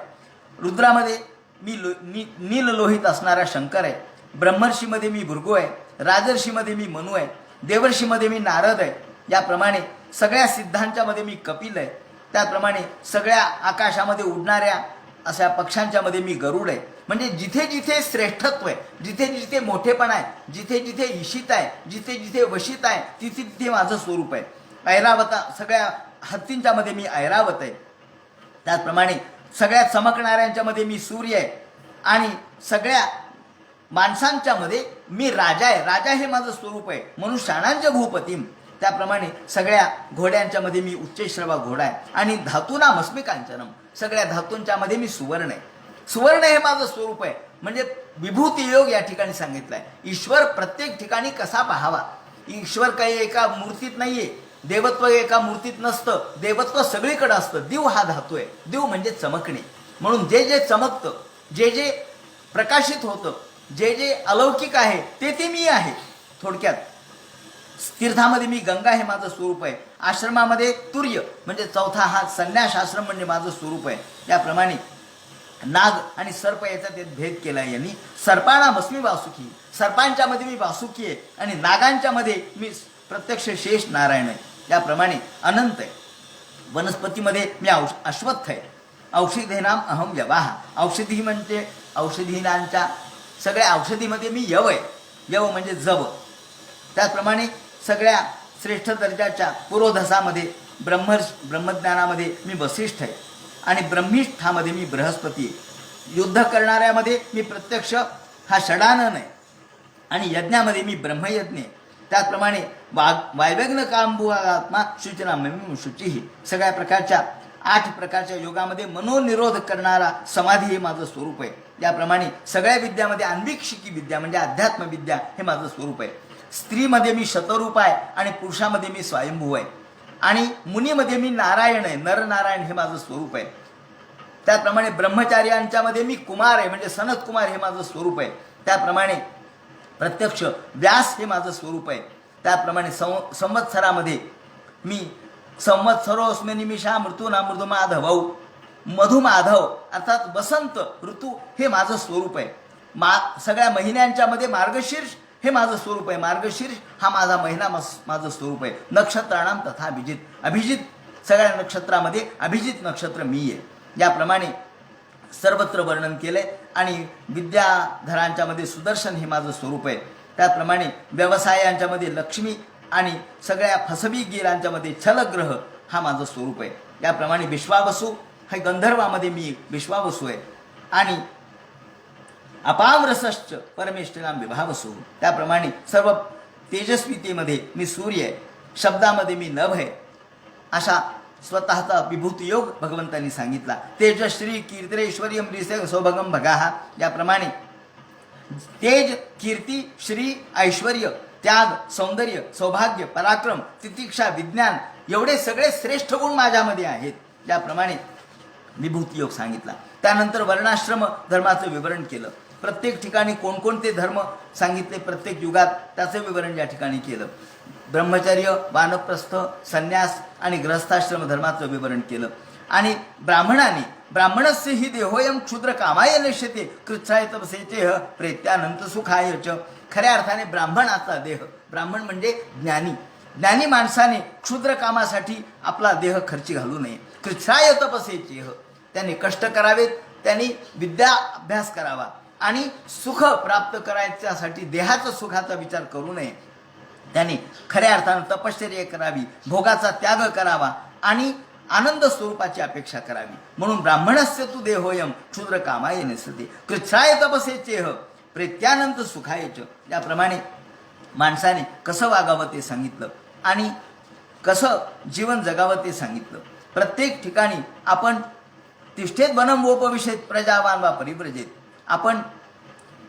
रुद्रामध्ये मी नीललोहित असणारा शंकर आहे, ब्रह्मर्षीमध्ये मी भृगू आहे, राजर्षीमध्ये मी मनु आहे, देवर्षीमध्ये मी नारद आहे, याप्रमाणे सगळ्या सिद्धांच्या मध्ये मी कपिल आहे, त्याप्रमाणे सगळ्या आकाशामध्ये उडणाऱ्या अशा पक्ष्यांच्या मध्ये मी गरुड आहे. म्हणजे जिथे जिथे श्रेष्ठत्व आहे, जिथे जिथे मोठेपण आहे, जिथे जिथे ईशित आहे, जिथे जिथे वशित आहे, तिथे तिथे माझं स्वरूप आहे. ऐरावता, सगळ्या हत्तींच्या मध्ये मी ऐरावत आहे, त्याचप्रमाणे सगळ्या चमकणाऱ्यांच्या मध्ये मी सूर्य आहे, आणि सगळ्या माणसांच्या मध्ये मी राजा आहे. राजा हे माझं स्वरूप आहे. म्हणून शाणांच्या भूपतीम, त्याप्रमाणे सगळ्या घोड्यांच्या मध्ये मी उच्चैश्रवा घोडा आहे, आणि धातूनामस्मी कांचनम, सगळ्या धातूंच्या मध्ये मी सुवर्ण आहे. सुवर्ण हे माझं स्वरूप आहे. म्हणजे विभूती योग या ठिकाणी सांगितलाय. ईश्वर प्रत्येक ठिकाणी कसा पाहावा. ईश्वर काही एका मूर्तीत नाहीये, देवत्व एका मूर्तीत नसतं, देवत्व सगळीकडे असतं. दिव हा धातू आहे. दिव म्हणजे चमकणे. म्हणून जे जे चमकतं, जे जे प्रकाशित होतं, जे जे अलौकिक आहे ते ते मी आहे. थोडक्यात तीर्थामध्ये मी गंगा हे माझं स्वरूप आहे, आश्रमामध्ये तुर्य म्हणजे चौथा हा संन्यास आश्रम म्हणजे माझं स्वरूप आहे. याप्रमाणे नाग आणि सर्प याचा ते भेद केला यांनी. सर्पाणामस्मी वासुकी, सर्पांच्या मध्ये मी वासुकी आहे, आणि नागांच्या मध्ये मी प्रत्यक्ष शेष नारायण आहे. याप्रमाणे अनंत आहे. वनस्पतीमध्ये मी अश्वत्थ आहे. औषधीनाम अहम यवाह, औषधी म्हणजे औषधीनांच्या सगळ्या औषधीमध्ये मी यव आहे. यव म्हणजे जव. त्याचप्रमाणे सगळ्या श्रेष्ठ दर्जाच्या पुरोधसामध्ये ब्रह्मज्ञानामध्ये मी वसिष्ठ आहे, आणि ब्रह्मिष्ठामध्ये मी बृहस्पती आहे. युद्ध करणाऱ्यामध्ये मी प्रत्यक्ष हा षडानन आहे, आणि यज्ञामध्ये मी ब्रह्मयज्ञ आहे. त्याचप्रमाणे वायव्यग्न कांबुआत्मा शुचिना मी शुचिही, सगळ्या प्रकारच्या 8 प्रकारच्या योगामध्ये मनोनिरोध करणारा समाधी हे माझं स्वरूप आहे. याप्रमाणे सगळ्या विद्यामध्ये अन्वीक्षिकी विद्या म्हणजे अध्यात्म विद्या हे माझं स्वरूप आहे. स्त्रीमध्ये मी शतरूप आहे, आणि पुरुषामध्ये मी स्वयंभू आहे, आणि मुनीमध्ये मी नारायण आहे, नरनारायण हे माझं स्वरूप आहे. त्याप्रमाणे ब्रह्मचार्यांच्या मध्ये मी कुमार आहे म्हणजे सनत कुमार हे माझं स्वरूप आहे. त्याप्रमाणे प्रत्यक्ष व्यास हे माझं स्वरूप आहे. त्याप्रमाणे संवत्सरामध्ये मी संवत्सरोस्मे निमिषा मृत्यूना मृदुमाधवौ, मधुमाधव अर्थात वसंत ऋतू हे माझं स्वरूप आहे. सगळ्या महिन्यांच्या मध्ये मार्गशीर्ष हे माझं स्वरूप आहे. मार्गशीर्ष हा माझा महिना माझं स्वरूप आहे. नक्षत्राणाम तथा अभिजित, अभिजित सगळ्या नक्षत्रामध्ये अभिजित नक्षत्र मी आहे. याप्रमाणे सर्वत्र वर्णन केलंय. आणि विद्याधरांच्या मध्ये सुदर्शन हे माझं स्वरूप आहे. त्याप्रमाणे व्यवसायांच्या मध्ये लक्ष्मी, आणि सगळ्या फसवीगिरांच्या मध्ये छलग्रह हा माझं स्वरूप आहे. याप्रमाणे विश्वावसू हे गंधर्वामध्ये मी विश्वावसू आहे, आणि अपामरसश्च परमेष्ठिनाम विभावसू, त्याप्रमाणे सर्व तेजस्वितेमध्ये मी सूर्य आहे, शब्दामध्ये मी नभ आहे. अशा स्वतःचा विभूती योग भगवंतांनी सांगितला. तेजश्री कीर्तिरेश्वरी अमृसे सौभगम भगाहा, याप्रमाणे तेज, कीर्ती, श्री, ऐश्वर्य त्याग, सौंदर्य, सौभाग्य, पराक्रम, तितिक्षा, विज्ञान एवढे सगळे श्रेष्ठ गुण माझ्यामध्ये आहेत. त्याप्रमाणे विभूती योग सांगितला. त्यानंतर वर्णाश्रम धर्माचं विवरण केलं. प्रत्येक ठिकाणी कोणकोणते धर्म सांगितले, प्रत्येक युगात त्याचं विवरण या ठिकाणी केलं. ब्रह्मचर्य, वानप्रस्थ, संन्यास आणि गृहस्थाश्रम धर्माचं विवरण केलं. आणि ब्राह्मणस्य हि देहोयम क्षुद्र कामाय नश्यते कृच्छाय तपसेचे प्रेत्यानंत सुखाय च. खऱ्या अर्थाने ब्राह्मणाचा देह, ब्राह्मण म्हणजे ज्ञानी माणसाने क्षुद्र कामासाठी आपला देह खर्ची घालू नये. कृच्छाय तपसेचे, त्याने कष्ट करावेत, त्यांनी विद्या अभ्यास करावा आणि सुख प्राप्त करायच्यासाठी देहाचं सुखाचा विचार करू नये. त्याने खऱ्या अर्थानं तपश्चर्या करावी, भोगाचा त्याग करावा आणि आनंद स्वरूपाची अपेक्षा करावी. म्हणून ब्राह्मणस्य तू देहोयम क्षुद्र कामाय नसते कृच्छाय तपसेचेह प्रेत्यानंत सुखायच. याप्रमाणे माणसाने कसं वागावं ते सांगितलं आणि कसं जीवन जगावं ते सांगितलं. प्रत्येक ठिकाणी आपण तिष्ठेत वनम वोपविषेत प्रजावान वा परिव्रजेत, आपण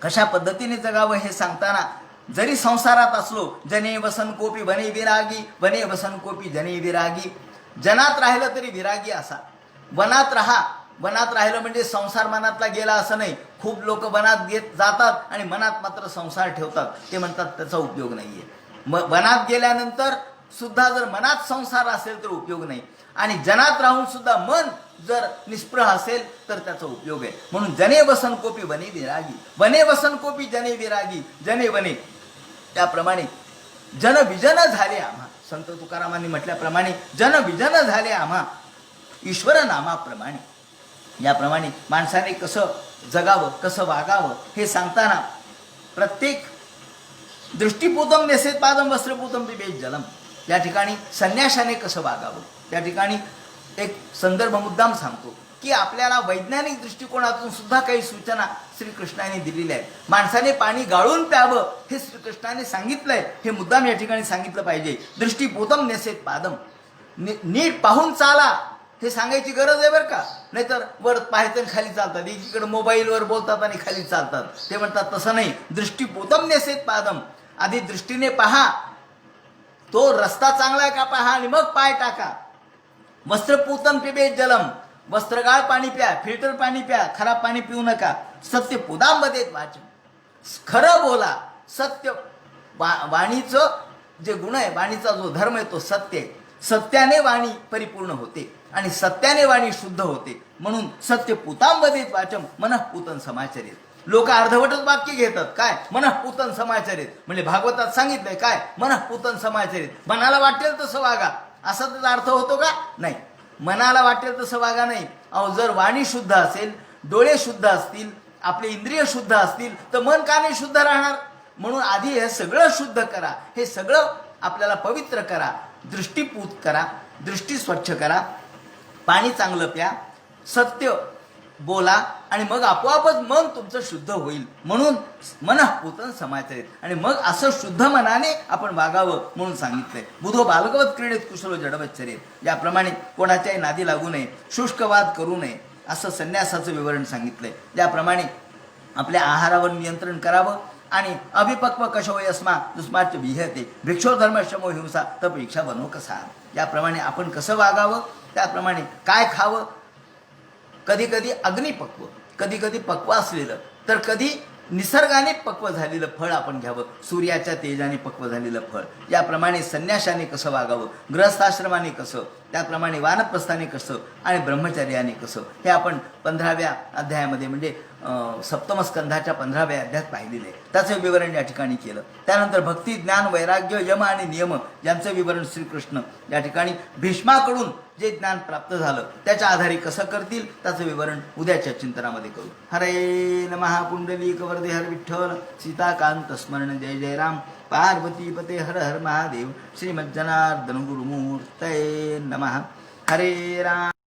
कशा पद्धतीने जगावं हे सांगताना जरी संसारात असलो, जने वसन कोपी वने विरागी, वने वसन कोपी जने विरागी, जनात राहिलं तरी विरागी असा. वनात राहिलं म्हणजे संसार मनातला गेला असं नाही. खूप लोक वनात जातात आणि मनात मात्र संसार ठेवतात, ते म्हणतात त्याचा उपयोग नाहीये. वनात गेल्यानंतर सुद्धा जर मनात संसार असेल तर उपयोग नाही, आणि जनात राहून सुद्धा मन जर निष्प्रह असेल तर त्याचा उपयोग आहे. म्हणून जने वसन कोपी वने विरागी, वने वसन कोपी जने विरागी, जने वने. त्याप्रमाणे जन विजन झाले आम्हा, संत तुकारामांनी म्हटल्याप्रमाणे जन विजन झाले आम्हा ईश्वर नामाप्रमाणे. याप्रमाणे माणसाने कसं जगावं, कसं वागावं हे सांगताना प्रत्येक दृष्टीपूतम नेसेत पादम वस्त्रपूतम पिबेत जलम, या ठिकाणी संन्याशाने कसं वागावं त्या ठिकाणी एक संदर्भ मुद्दाम सांगतो की आपल्याला वैज्ञानिक दृष्टिकोनातून सुद्धा काही सूचना श्रीकृष्णाने दिलेल्या आहेत. माणसाने पाणी गाळून प्यावं हे श्रीकृष्णाने सांगितलंय, हे मुद्दाम या ठिकाणी सांगितलं पाहिजे. दृष्टीपूतम नेसेत पादम, नीट पाहून चाला हे सांगायची गरज आहे बरं का. नाहीतर वर पाहायचं आणि खाली चालतात, एकीकडे मोबाईलवर बोलतात आणि खाली चालतात. ते म्हणतात तसं नाही. दृष्टीपूतम नेसेत पादम, आधी दृष्टीने पहा, तो रस्ता चांगला आहे का पहा आणि मग पाय टाका. वस्त्रपूतम पिबेत जलम, वस्त्रगाळ पाणी प्या, फिल्टर पाणी प्या, खराब पाणी पिऊ नका. सत्य पुदांबदेत वाचन, खरं बोला. सत्य वाणीचं जे गुण आहे, वाणीचा जो धर्म आहे तो सत्य आहे. सत्याने वाणी परिपूर्ण होते आणि सत्याने वाणी शुद्ध होते. म्हणून सत्य पुतांबदेत वाचम मनःपूतन समाचरित. लोक अर्धवटच वाक्य घेतात, काय मनःपूतन समाचरित म्हणजे भागवतात सांगितलंय काय मनःपूतन समाचरित, मनाला वाटेल तसं वागा, असा त्याचा अर्थ होतो का? नाही, मनाला वाटेल तसं वागा नाही. अहो, जर वाणी शुद्ध असेल, डोळे शुद्ध असतील, आपले इंद्रिय शुद्ध असतील तर मन का नाही शुद्ध राहणार? म्हणून आधी हे सगळं शुद्ध करा, हे सगळं आपल्याला पवित्र करा, दृष्टीपूत करा, दृष्टी स्वच्छ करा, पाणी चांगलं प्या, सत्य बोला आणि मग आपोआपच मन तुमचं शुद्ध होईल. म्हणून मनःपूतन समाचरित, आणि मग असं शुद्ध मनाने आपण वागावं म्हणून सांगितलंय. बुधो बालकवत क्रीडेत कुशलो जडवच्चरेत, याप्रमाणे कोणाच्याही नादी लागू नये, शुष्कवाद करू नये, असं संन्यासाचं विवरण सांगितलंय. त्याप्रमाणे आपल्या आहारावर नियंत्रण करावं आणि अभिपक्व कशो यस्मा दुस्माच विहते भिक्षो धर्म शमो हिंसा तप इच्छा बनो कसा. याप्रमाणे आपण कसं वागावं, त्याप्रमाणे काय खावं. कधी कधी अग्निपक्व, कधी कधी पक्व असलेलं, तर कधी निसर्गाने पक्व झालेलं फळ आपण घ्यावं, सूर्याच्या तेजाने पक्व झालेलं फळ. याप्रमाणे संन्याशाने कसं वागावं, गृहस्थाश्रमाने कसं, त्याप्रमाणे वानप्रस्थाने कसं आणि ब्रह्मचर्याने कसं, हे आपण 15व्या अध्यायामध्ये म्हणजे सप्तमस्कंधाच्या 15व्या अध्यायात पाहिलेलं आहे. त्याचं विवरण या ठिकाणी केलं. त्यानंतर भक्ती, ज्ञान, वैराग्य, यम आणि नियम यांचं विवरण श्रीकृष्ण या ठिकाणी भीष्माकडून जे ज्ञान प्राप्त झालं त्याच्या आधारे कसं करतील त्याचं विवरण उद्याच्या चिंतनामध्ये करू. हरे नमः. पुंडलीक वरदे हर विठ्ठल, सीताकांत स्मरण जय जय राम, पार्वती पते हर हर महादेव, श्रीमज्जनार्दन गुरुमूर्तये नमः. हरे राम.